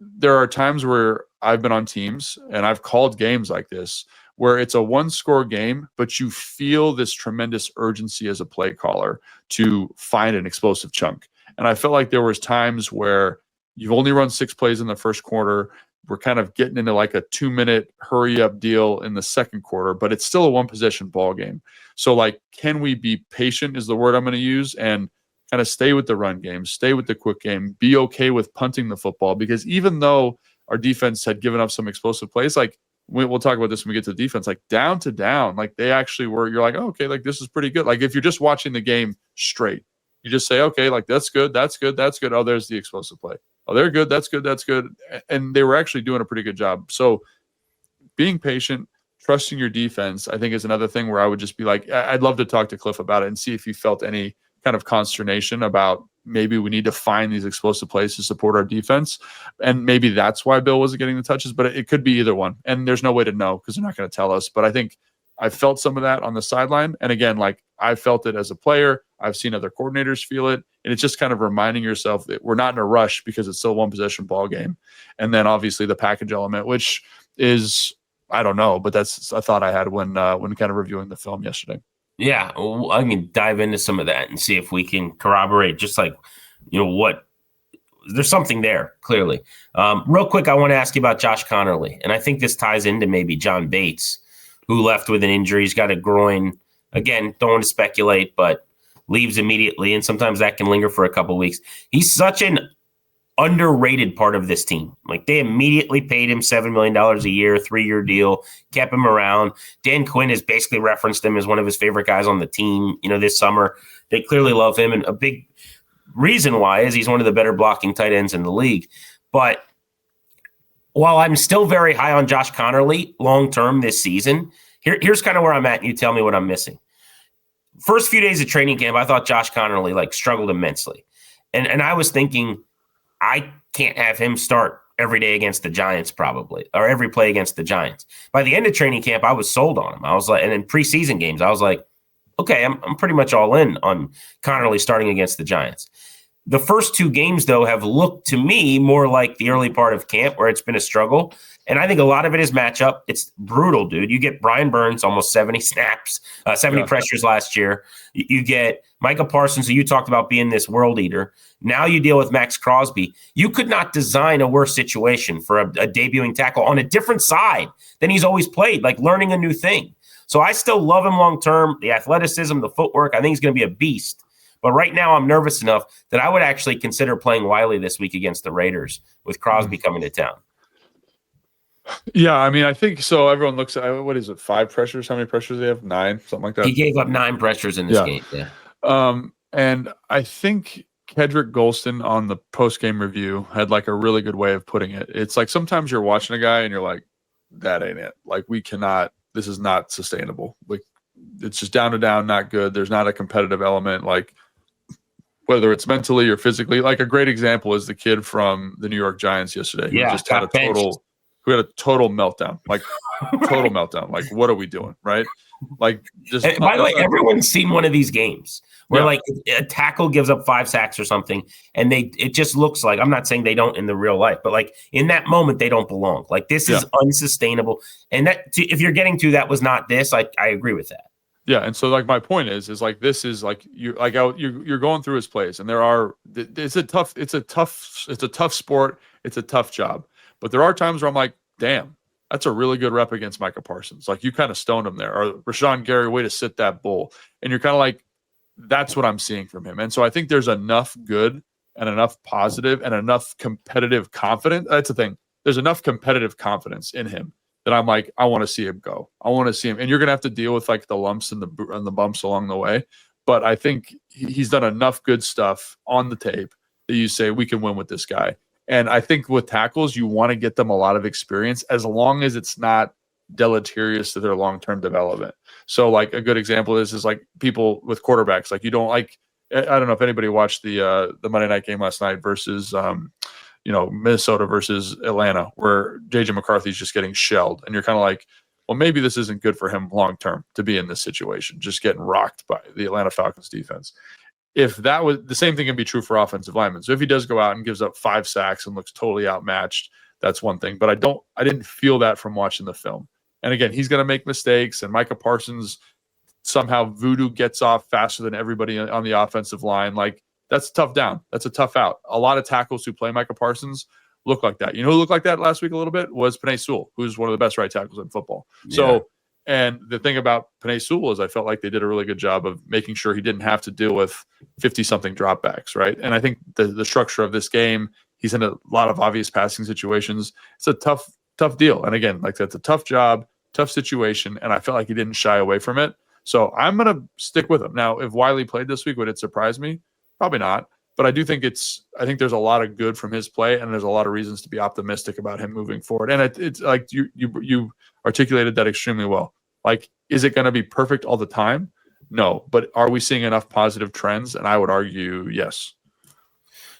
there are times where I've been on teams and I've called games like this where it's a 1-score game, but you feel this tremendous urgency as a play caller to find an explosive chunk. And I felt like there was times where you've only run 6 plays in the first quarter. We're kind of getting into like a 2-minute hurry up deal in the second quarter, but it's still a 1-possession ball game. So, like, can we be patient is the word I'm going to use, and kind of stay with the run game, stay with the quick game, be okay with punting the football, because even though our defense had given up some explosive plays, like, we'll talk about this when we get to the defense, like, down to down, like, they actually were, you're like, oh, okay, like, this is pretty good. Like, if you're just watching the game straight, you just say, okay, like, that's good, that's good, that's good. Oh, there's the explosive play. Oh, they're good. That's good. That's good. And they were actually doing a pretty good job. So being patient, trusting your defense, I think is another thing where I would just be like, I'd love to talk to Cliff about it and see if he felt any kind of consternation about maybe we need to find these explosive plays to support our defense. And maybe that's why Bill wasn't getting the touches, but it could be either one. And there's no way to know because they're not going to tell us. But I think I felt some of that on the sideline. And again, like, I felt it as a player. I've seen other coordinators feel it. And it's just kind of reminding yourself that we're not in a rush because it's still a 1-possession ball game. And then obviously the package element, which is I don't know, but that's a thought I had when kind of reviewing the film yesterday. Yeah, well, I can dive into some of that and see if we can corroborate just like, what there's something there, clearly. Real quick, I want to ask you about Josh Connerly, and I think this ties into maybe John Bates, who left with an injury. He's got a groin. Again, don't want to speculate, but leaves immediately, and sometimes that can linger for a couple of weeks. He's such an underrated part of this team. Like, they immediately paid him $7 million a year, 3-year deal, kept him around. Dan Quinn has basically referenced him as one of his favorite guys on the team, this summer. They clearly love him, and a big reason why is he's one of the better blocking tight ends in the league. But while I'm still very high on Josh Connerly long-term this season, here's kind of where I'm at, and you tell me what I'm missing. First few days of training camp, I thought Josh Connerly struggled immensely. And I was thinking, I can't have him start every day against the Giants probably, or every play against the Giants. By the end of training camp, I was sold on him. I was like, and in preseason games, I was like, okay, I'm pretty much all in on Connerly starting against the Giants. The first 2 games, though, have looked to me more like the early part of camp where it's been a struggle. And I think a lot of it is matchup. It's brutal, dude. You get Brian Burns, almost 70 snaps, 70 pressures last year. You get Micah Parsons, who you talked about being this world eater. Now you deal with Max Crosby. You could not design a worse situation for a debuting tackle on a different side than he's always played, like learning a new thing. So I still love him long-term, the athleticism, the footwork. I think he's going to be a beast. But right now I'm nervous enough that I would actually consider playing Wiley this week against the Raiders with Crosby coming to town. Yeah, I mean, I think so. Everyone looks at, what is it, 5 pressures? How many pressures do they have? 9, something like that. He gave up 9 pressures in this game. Yeah. And I think Kedrick Golston on the post-game review had a really good way of putting it. It's like sometimes you're watching a guy and you're like, that ain't it. We cannot, this is not sustainable. It's just down to down, not good. There's not a competitive element. Whether it's mentally or physically, a great example is the kid from the New York Giants yesterday. Yeah, who just had a total meltdown, total meltdown. What are we doing, right? Just. And by the way, everyone's seen one of these games where a tackle gives up 5 sacks or something, and it just looks like, I'm not saying they don't in the real life, but in that moment they don't belong. This is unsustainable. And that, if you're getting to that was not this, I agree with that. Yeah, and so my point is this is you're going through his plays, and it's a tough sport, it's a tough job, but there are times where I'm like, damn, that's a really good rep against Micah Parsons. You kind of stoned him there, or Rashawn Gary, way to sit that bull, and you're kind of like, that's what I'm seeing from him, and so I think there's enough good and enough positive and enough competitive confidence. That's the thing. There's enough competitive confidence in him that I'm like, I want to see him go. I want to see him. And you're going to have to deal with the lumps and the bumps along the way. But I think he's done enough good stuff on the tape that you say we can win with this guy. And I think with tackles, you want to get them a lot of experience as long as it's not deleterious to their long-term development. So a good example is people with quarterbacks, you don't I don't know if anybody watched the Monday night game last night versus Minnesota versus Atlanta, where JJ McCarthy's just getting shelled. And you're kind of like, well, maybe this isn't good for him long-term to be in this situation, just getting rocked by the Atlanta Falcons defense. If that was the same thing can be true for offensive linemen. So if he does go out and gives up 5 sacks and looks totally outmatched, that's one thing. But I didn't feel that from watching the film. And again, he's going to make mistakes, and Micah Parsons somehow voodoo gets off faster than everybody on the offensive line. That's a tough down. That's a tough out. A lot of tackles who play Micah Parsons look like that. You know who looked like that last week a little bit was Penei Sewell, who's one of the best right tackles in football. Yeah. So, and the thing about Penei Sewell is I felt like they did a really good job of making sure he didn't have to deal with 50-something dropbacks, right? And I think the structure of this game, he's in a lot of obvious passing situations. It's a tough deal. And again, that's a tough job, tough situation, and I felt like he didn't shy away from it. So I'm going to stick with him. Now, if Wiley played this week, would it surprise me? Probably not. But I do think I think there's a lot of good from his play, and there's a lot of reasons to be optimistic about him moving forward. And it's like you articulated that extremely well. Is it going to be perfect all the time? No. But are we seeing enough positive trends? And I would argue yes.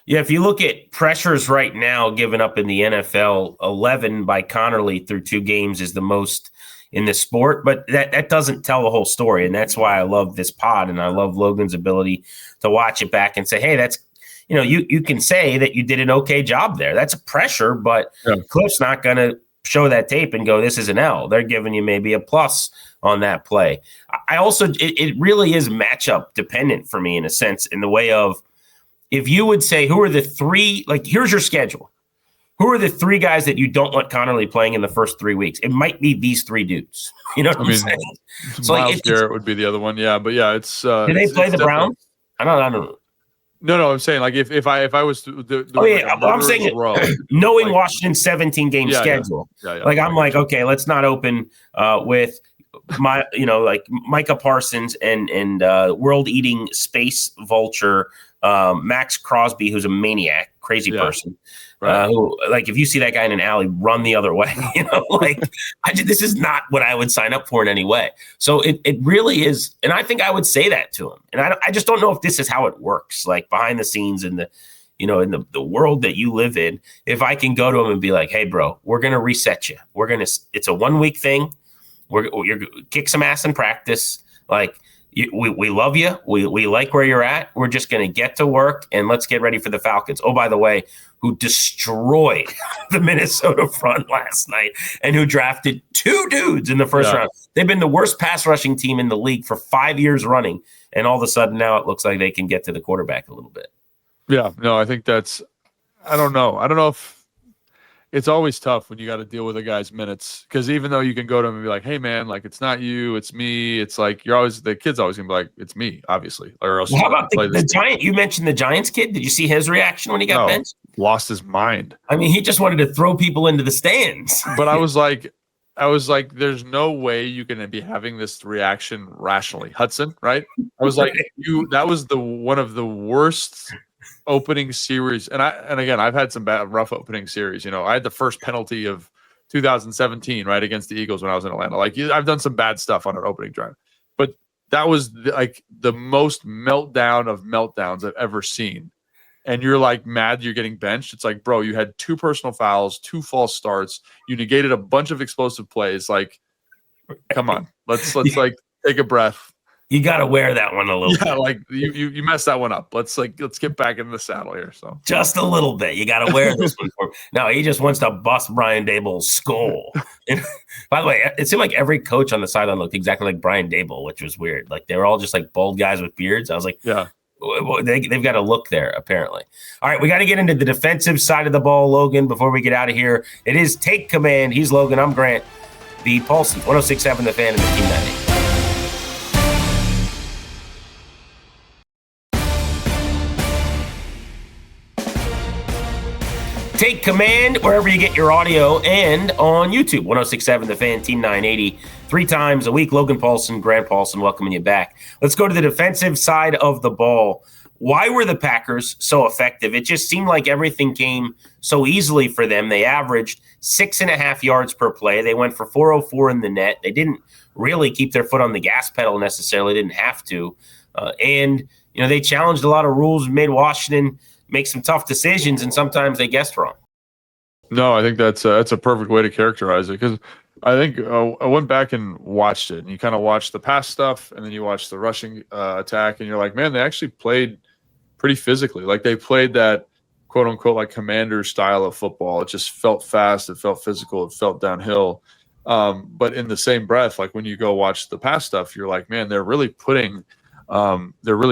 Yeah, if you look at pressures right now given up in the NFL, 11 by Connerly through 2 games is the most in the sport, but that doesn't tell the whole story. And that's why I love this pod, and I love Logan's ability to watch it back and say, hey, that's, you can say that you did an okay job there. That's a pressure, but Cliff's not going to show that tape and go, this is an L. They're giving you maybe a plus on that play. I also, it really is matchup dependent for me in a sense, in the way of, if you would say, who are the three, like, here's your schedule. Who are the three guys that you don't want Connerly playing in the first 3 weeks? It might be these three dudes. You know what I'm saying? So Miles Garrett would be the other one. Yeah, but yeah, it's. Do they play the Browns? I don't know. No, I'm saying, like, if I was to I'm saying row, knowing like, Washington's 17-game schedule. Yeah, like, I'm like, okay, let's not open with my, like Micah Parsons and world-eating space vulture Max Crosby, who's a maniac, crazy person. Right. Who, like, if you see that guy in an alley, run the other way. This is not what I would sign up for in any way. So it really is, and I think I would say that to him. And I just don't know if this is how it works, like behind the scenes in the, in the world that you live in. If I can go to him and be like, hey, bro, we're gonna reset you. It's a 1 week thing. You're kick some ass in practice. Like, we love you. We like where you're at. We're just going to get to work, and let's get ready for the Falcons. Oh, by the way, who destroyed the Minnesota front last night and who drafted 2 dudes in the first round. They've been the worst pass rushing team in the league for 5 years running, and all of a sudden now it looks like they can get to the quarterback a little bit. Yeah, no, I think that's – I don't know. I don't know if – it's always tough when you got to deal with a guy's minutes, because even though you can go to him and be like, hey, man, like, it's not you, it's me. It's like the kid's always going to be like, it's me, obviously. Or else. Well, how about the Giant? You mentioned the Giants kid. Did you see his reaction when he got benched? Lost his mind. I mean, he just wanted to throw people into the stands. But I was like, there's no way you can be having this reaction rationally. Hudson, right? I was like, that was one of the worst opening series, and again, I've had some rough opening series. I had the first penalty of 2017 right against the Eagles when I was in Atlanta. Like, I've done some bad stuff on an opening drive, but that was the most meltdown of meltdowns I've ever seen. And you're like mad you're getting benched. It's like, bro, you had 2 personal fouls, 2 false starts, you negated a bunch of explosive plays. Like, come on, let's like take a breath. You got to wear that one a little bit. Yeah, like you messed that one up. Let's get back in the saddle here. So just a little bit. You got to wear this one for. No, he just wants to bust Brian Daboll's skull. And, by the way, it seemed like every coach on the sideline looked exactly like Brian Daboll, which was weird. Like, they were all just like bald guys with beards. I was like, yeah, they've got a look there apparently. All right, we got to get into the defensive side of the ball, Logan. Before we get out of here, it is Take Command. He's Logan. I'm Grant. The Paulsen, 106.7 The Fan, and the Team 98. Take Command wherever you get your audio and on YouTube, 106.7 The Fan, Team 980, 3 times a week. Logan Paulsen, Grant Paulsen, welcoming you back. Let's go to the defensive side of the ball. Why were the Packers so effective? It just seemed like everything came so easily for them. They averaged 6.5 yards per play. They went for 404 in the net. They didn't really keep their foot on the gas pedal necessarily, didn't have to. And they challenged a lot of rules, made Washington make some tough decisions, and sometimes they guessed wrong. No, I think that's a perfect way to characterize it, because I think I went back and watched it, and you kind of watch the pass stuff, and then you watch the rushing attack, and you're like, man, they actually played pretty physically. Like, they played that quote unquote like commander style of football. It just felt fast, it felt physical, it felt downhill. But in the same breath, like when you go watch the pass stuff, you're like, man, they're really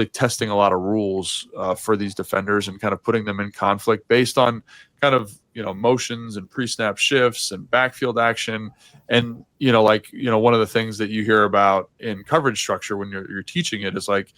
testing a lot of rules for these defenders and kind of putting them in conflict based on kind of, motions and pre-snap shifts and backfield action. And, one of the things that you hear about in coverage structure when you're teaching it is like,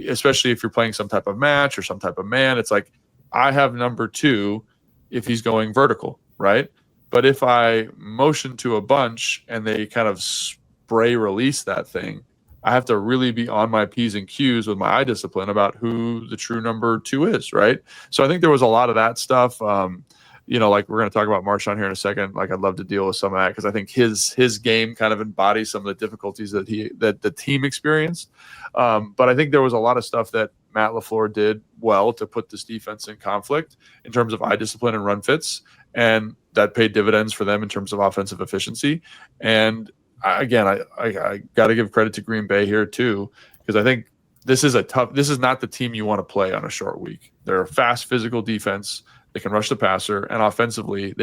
especially if you're playing some type of match or some type of man, it's like, I have number 2 if he's going vertical, right? But if I motion to a bunch and they kind of spray release that thing, I have to really be on my P's and Q's with my eye discipline about who the true number 2 is, right? So I think there was a lot of that stuff. Like we're going to talk about Marshawn here in a second. Like, I'd love to deal with some of that, because I think his game kind of embodies some of the difficulties that the team experienced. But I think there was a lot of stuff that Matt LaFleur did well to put this defense in conflict in terms of eye discipline and run fits, and that paid dividends for them in terms of offensive efficiency. And I got to give credit to Green Bay here too, because I think this is not the team you want to play on a short week. They're a fast, physical defense. They can rush the passer, and offensively,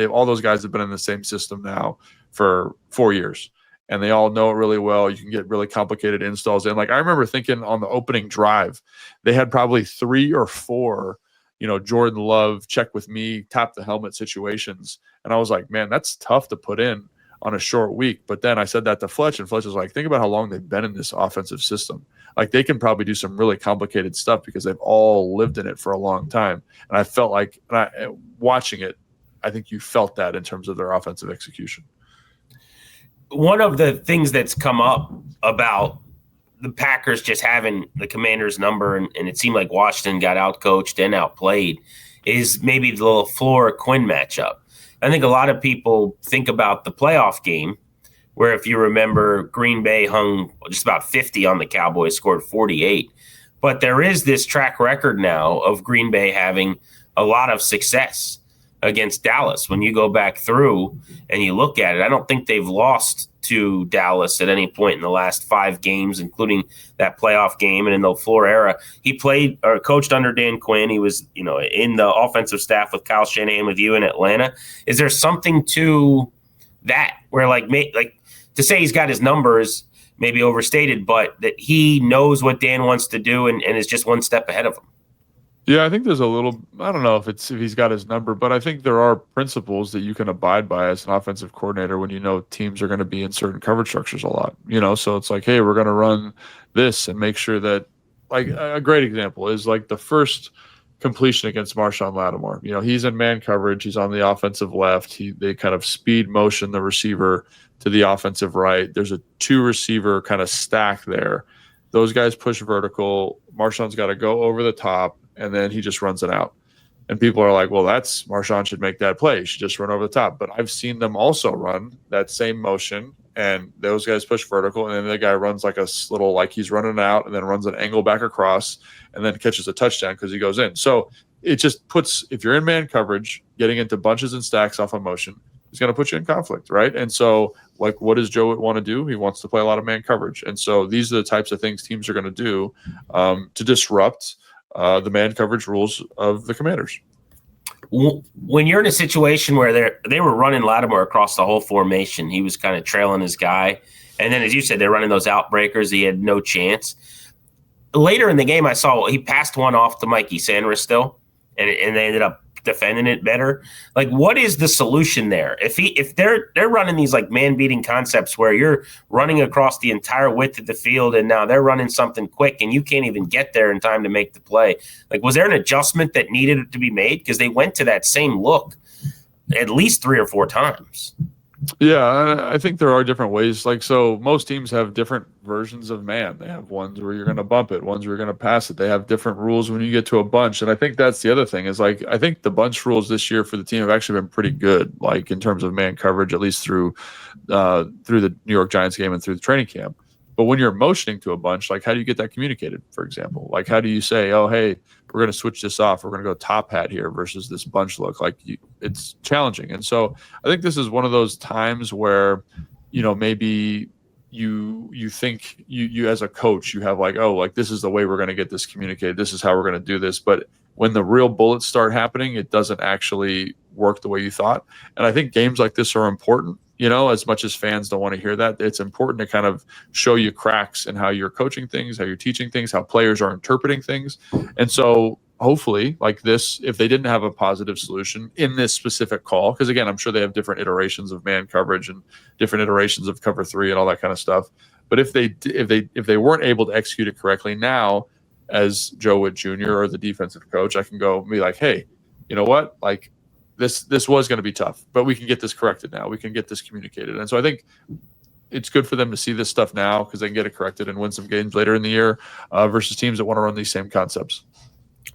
all those guys have been in the same system now for 4 years, and they all know it really well. You can get really complicated installs in. Like, I remember thinking on the opening drive, they had probably 3 or 4, Jordan Love, check with me, tap the helmet situations, and I was like, man, that's tough to put in on a short week. But then I said that to Fletch, and Fletch was like, think about how long they've been in this offensive system. Like, they can probably do some really complicated stuff because they've all lived in it for a long time. And I felt like, watching it, I think you felt that in terms of their offensive execution. One of the things that's come up about the Packers just having the Commanders' number, and it seemed like Washington got outcoached and outplayed, is maybe the LaFleur-Quinn matchup. I think a lot of people think about the playoff game, where if you remember, Green Bay hung just about 50 on the Cowboys, scored 48. But there is this track record now of Green Bay having a lot of success against Dallas. When you go back through and you look at it, I don't think they've lost to Dallas at any point in the last 5 games, including that playoff game. And in the LaFleur era, he played or coached under Dan Quinn. He was, in the offensive staff with Kyle Shanahan with you in Atlanta. Is there something to that where to say he's got his numbers maybe overstated, but that he knows what Dan wants to do and is just one step ahead of him? Yeah, I think there's a little, I don't know if he's got his number, but I think there are principles that you can abide by as an offensive coordinator when teams are going to be in certain coverage structures a lot, so it's like, hey, we're going to run this and make sure that, like, a great example is like the first completion against Marshawn Lattimore. He's in man coverage. He's on the offensive left. They kind of speed motion the receiver to the offensive right. There's a 2 receiver kind of stack there. Those guys push vertical. Marshawn's got to go over the top, and then he just runs it out. And people are like, well, Marshawn should make that play. He should just run over the top. But I've seen them also run that same motion, and those guys push vertical, and then the guy runs like a little, like he's running out, and then runs an angle back across, and then catches a touchdown because he goes in. So it just puts, if you're in man coverage, getting into bunches and stacks off of motion is going to put you in conflict, right? And so, like, what does Joe want to do? He wants to play a lot of man coverage. And so these are the types of things teams are going to do to disrupt the man coverage rules of the Commanders. When you're in a situation where they were running Lattimore across the whole formation, he was kind of trailing his guy. And then, as you said, they're running those outbreakers. He had no chance. Later in the game, I saw he passed one off to Mikey Sanders still, and they ended up defending it better. Like, what is the solution there? If they're running these like man beating concepts where you're running across the entire width of the field, and now they're running something quick and you can't even get there in time to make the play. Like, was there an adjustment that needed to be made? Because they went to that same look at least 3 or 4 times. Yeah, I think there are different ways. Like, so most teams have different versions of man. They have ones where you're going to bump it, ones where you're going to pass it. They have different rules when you get to a bunch. And I think that's the other thing is, like, I think the bunch rules this year for the team have actually been pretty good, like in terms of man coverage, at least through the New York Giants game and through the training camp. But when you're motioning to a bunch, like, how do you get that communicated, for example? Like, how do you say, oh, hey, we're going to switch this off. We're going to go top hat here versus this bunch look. Like, it's challenging. And so I think this is one of those times where, maybe you think you as a coach, you have like, oh, like, this is the way we're going to get this communicated. This is how we're going to do this. But when the real bullets start happening, it doesn't actually work the way you thought. And I think games like this are important. As much as fans don't want to hear that, it's important to kind of show you cracks in how you're coaching things, how you're teaching things, how players are interpreting things. And so hopefully, like this, if they didn't have a positive solution in this specific call, because again, I'm sure they have different iterations of man coverage and different iterations of cover 3 and all that kind of stuff. But if they weren't able to execute it correctly, now as Joe Witt Jr. or the defensive coach, I can go and be like, hey, you know what? Like, this was going to be tough, but we can get this corrected now. We can get this communicated. And so I think it's good for them to see this stuff now because they can get it corrected and win some games later in the year versus teams that want to run these same concepts.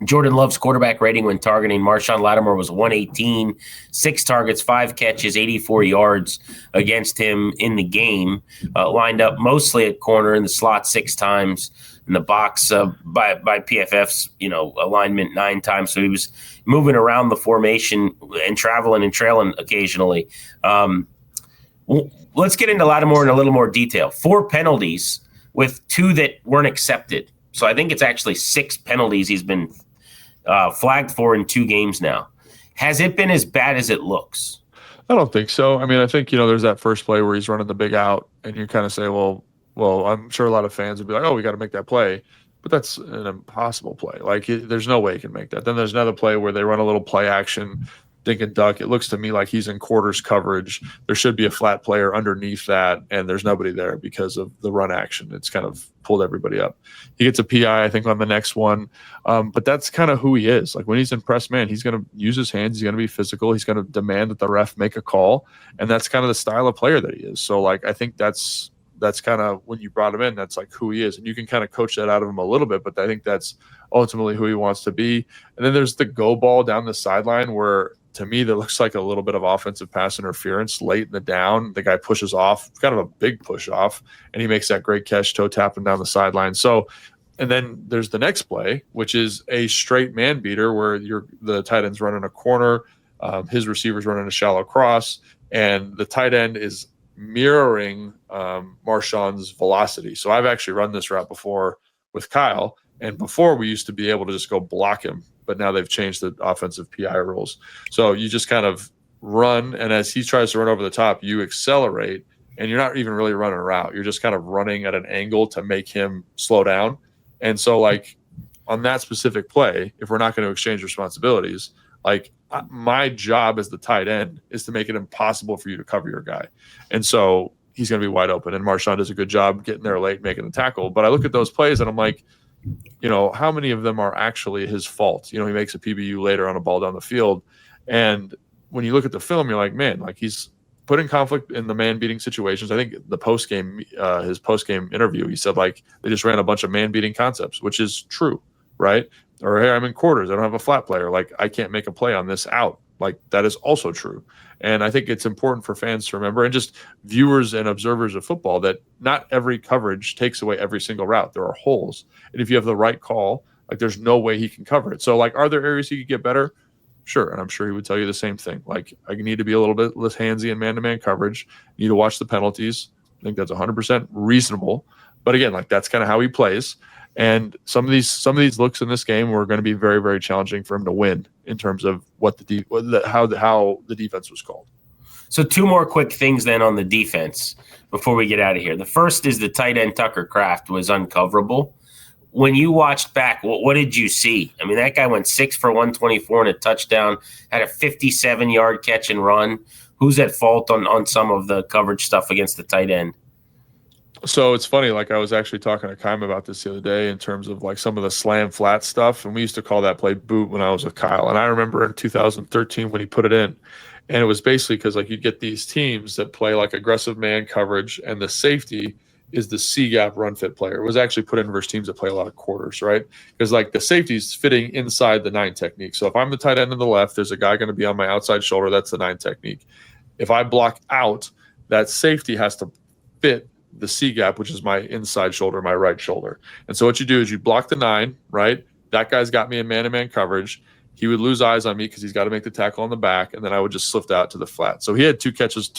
Jordan Love's quarterback rating when targeting Marshawn Lattimore was 118, 6 targets, 5 catches, 84 yards against him in the game. Lined up mostly at corner in the slot 6 times, in the box by PFF's alignment 9 times. So he was moving around the formation and traveling and trailing occasionally. Let's get into Lattimore in a little more detail. 4 penalties with 2 that weren't accepted. So I think it's actually 6 penalties he's been flagged for in 2 games now. Has it been as bad as it looks? I don't think so. I mean, I think, there's that first play where he's running the big out, and you kind of say, well, I'm sure a lot of fans would be like, oh, we got to make that play. But that's an impossible play. Like, there's no way he can make that. Then there's another play where they run a little play action, dink and duck. It looks to me like he's in quarters coverage. There should be a flat player underneath that, and there's nobody there because of the run action. It's kind of pulled everybody up. He gets a PI, I think, on the next one. But that's kind of who he is. Like, when he's in press man, he's going to use his hands. He's going to be physical. He's going to demand that the ref make a call. And that's kind of the style of player that he is. So, like, I think that's kind of, when you brought him in, that's like who he is. And you can kind of coach that out of him a little bit, but I think that's ultimately who he wants to be. And then there's the go ball down the sideline where, to me, that looks like a little bit of offensive pass interference late in the down. The guy pushes off, kind of a big push off, and he makes that great catch, toe tapping down the sideline. So, and then there's the next play, which is a straight man beater where the tight end's running a corner, his receiver's running a shallow cross, and the tight end is mirroring Marshawn's velocity. So I've actually run this route before with Kyle, and before we used to be able to just go block him, but now they've changed the offensive PI rules. So you just kind of run, and as he tries to run over the top, you accelerate, and you're not even really running a route. You're just kind of running at an angle to make him slow down. And so, like, on that specific play, if we're not going to exchange responsibilities, like, my job as the tight end is to make it impossible for you to cover your guy. And so he's going to be wide open. And Marshawn does a good job getting there late, making the tackle. But I look at those plays and I'm like, how many of them are actually his fault? He makes a PBU later on a ball down the field. And when you look at the film, you're like, man, like, he's put in conflict in the man beating situations. I think his post-game interview, he said, like, they just ran a bunch of man beating concepts, which is true, right? Or, hey, I'm in quarters, I don't have a flat player, like, I can't make a play on this out. Like, that is also true. And I think it's important for fans to remember, and just viewers and observers of football, that not every coverage takes away every single route. There are holes. And if you have the right call, like, there's no way he can cover it. So, like, are there areas he could get better? Sure. And I'm sure he would tell you the same thing. Like, I need to be a little bit less handsy in man-to-man coverage. Need to watch the penalties. I think that's 100% reasonable. But again, like, that's kind of how he plays. And some of these looks in this game were going to be very, very challenging for him to win in terms of how the defense was called. So 2 more quick things then on the defense before we get out of here. The first is the tight end Tucker Kraft was uncoverable. When you watched back, what did you see? I mean, that guy went 6 for 124 and a touchdown, had a 57-yard catch and run. Who's at fault on some of the coverage stuff against the tight end? So it's funny, like, I was actually talking to Kyle about this the other day in terms of, like, some of the slam flat stuff, and we used to call that play boot when I was with Kyle. And I remember in 2013 when he put it in, and it was basically because, like, you'd get these teams that play, like, aggressive man coverage, and the safety is the C-gap run fit player. It was actually put in versus teams that play a lot of quarters, right? Because, like, the safety's fitting inside the 9 technique. So if I'm the tight end on the left, there's a guy going to be on my outside shoulder. That's the 9 technique. If I block out, that safety has to fit the C gap, which is my inside shoulder, my right shoulder. And so what you do is you block the 9, right? That guy's got me in man-to-man coverage. He would lose eyes on me because he's got to make the tackle on the back, and then I would just slip out to the flat. So he had 2 catches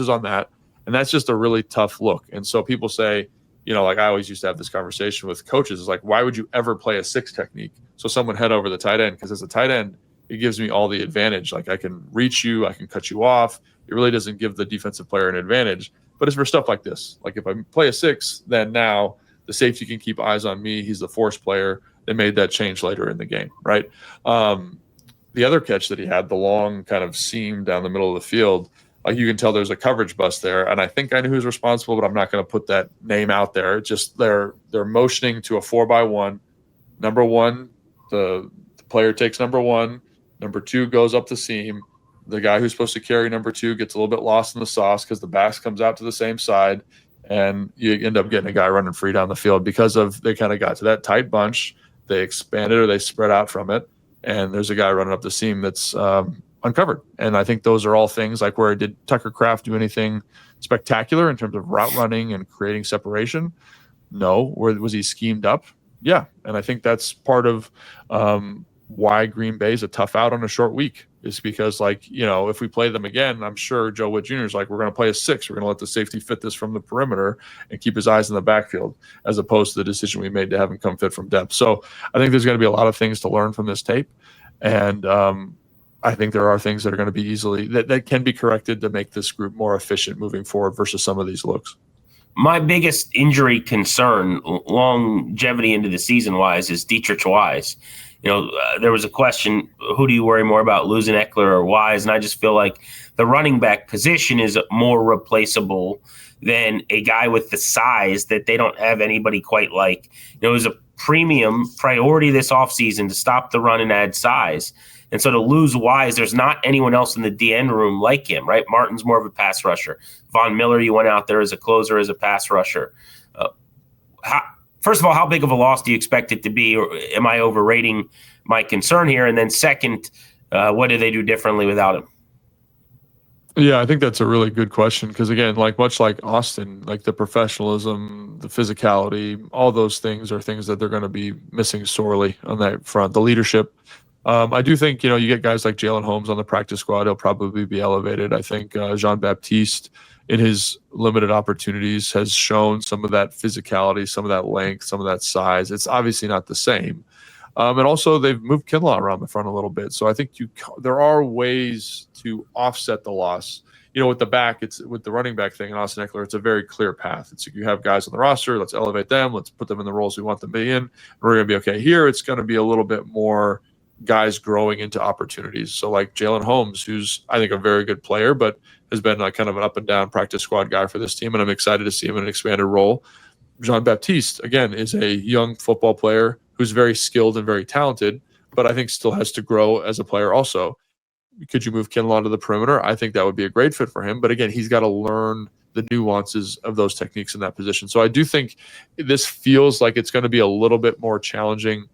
on that, and that's just a really tough look. And so people say, like, I always used to have this conversation with coaches, is like, why would you ever play a 6 technique? So someone head over the tight end, because as a tight end, it gives me all the advantage. Like, I can reach you, I can cut you off. It really doesn't give the defensive player an advantage. But it's for stuff like this. Like, if I play a 6, then now the safety can keep eyes on me. He's the force player. They made that change later in the game, right? The other catch that he had, the long kind of seam down the middle of the field, like, you can tell there's a coverage bust there. And I think I know who's responsible, but I'm not going to put that name out there. Just they're motioning to a 4x1. Number 1, the player takes number 1. Number 2 goes up the seam. The guy who's supposed to carry number 2 gets a little bit lost in the sauce because the back comes out to the same side, and you end up getting a guy running free down the field because they kind of got to that tight bunch. They expanded or they spread out from it, and there's a guy running up the seam that's uncovered. And I think those are all things like, where did Tucker Kraft do anything spectacular in terms of route running and creating separation? No. Was he schemed up? Yeah. And I think that's part of why Green Bay is a tough out on a short week, is because, like, if we play them again, I'm sure Joe Wood Jr. is like, we're going to play a 6. We're going to let the safety fit this from the perimeter and keep his eyes in the backfield, as opposed to the decision we made to have him come fit from depth. So I think there's going to be a lot of things to learn from this tape. And I think there are things that are going to be easily that can be corrected to make this group more efficient moving forward versus some of these looks. My biggest injury concern, longevity into the season wise, is Deatrich Wise. There was a question, who do you worry more about, losing Ekeler or Wise? And I just feel like the running back position is more replaceable than a guy with the size that they don't have anybody quite like. It was a premium priority this offseason to stop the run and add size. And so to lose Wise, there's not anyone else in the DN room like him, right? Martin's more of a pass rusher. Von Miller, you went out there as a closer, as a pass rusher. First of all, how big of a loss do you expect it to be? Or am I overrating my concern here? And then second, what do they do differently without him? Yeah, I think that's a really good question because, again, much like Austin, the professionalism, the physicality, all those things are things that they're going to be missing sorely on that front. The leadership. I do think, you get guys like Jalen Holmes on the practice squad. He'll probably be elevated. I think Jean-Baptiste, in his limited opportunities, has shown some of that physicality, some of that length, some of that size. It's obviously not the same. And also, they've moved Kinlaw around the front a little bit. So I think there are ways to offset the loss. With the back, it's with the running back thing and Austin Ekeler, it's a very clear path. It's you have guys on the roster, let's elevate them, let's put them in the roles we want them to be in. We're going to be okay. Here, it's going to be a little bit more guys growing into opportunities. So like Jalen Holmes, who's I think a very good player, but has been kind of an up and down practice squad guy for this team, and I'm excited to see him in an expanded role. Jean-Baptiste, again, is a young football player who's very skilled and very talented, but I think still has to grow as a player also. Could you move Kinlaw to the perimeter? I think that would be a great fit for him. But again, he's got to learn the nuances of those techniques in that position. So I do think this feels like it's going to be a little bit more challenging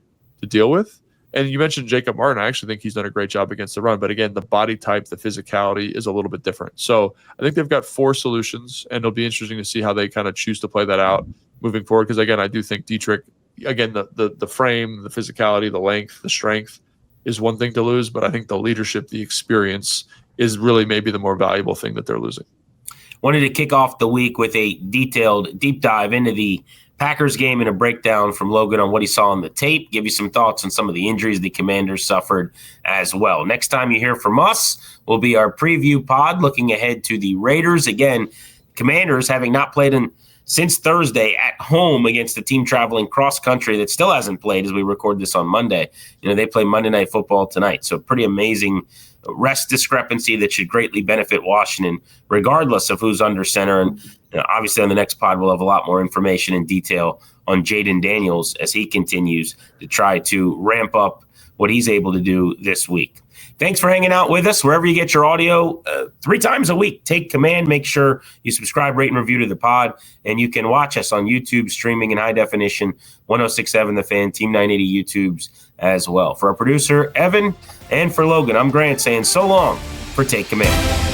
to deal with. And you mentioned Jacob Martin. I actually think he's done a great job against the run. But again, the body type, the physicality is a little bit different. So I think they've got 4 solutions, and it'll be interesting to see how they kind of choose to play that out moving forward. Because again, I do think Deatrich, again, the frame, the physicality, the length, the strength is one thing to lose. But I think the leadership, the experience is really maybe the more valuable thing that they're losing. Wanted to kick off the week with a detailed deep dive into the Packers game and a breakdown from Logan on what he saw on the tape, give you some thoughts on some of the injuries the Commanders suffered as well. Next time you hear from us will be our preview pod looking ahead to the Raiders. Again, Commanders having not played since Thursday at home against a team traveling cross-country that still hasn't played as we record this on Monday. They play Monday Night Football tonight, so pretty amazing rest discrepancy that should greatly benefit Washington regardless of who's under center. And obviously on the next pod, we'll have a lot more information and detail on Jayden Daniels as he continues to try to ramp up what he's able to do this week. Thanks for hanging out with us wherever you get your audio 3 times a week. Take command. Make sure you subscribe, rate, and review to the pod. And you can watch us on YouTube streaming in high definition, 106.7 The Fan, Team 980 YouTubes as well. For our producer, Evan, and for Logan, I'm Grant saying so long for Take Command.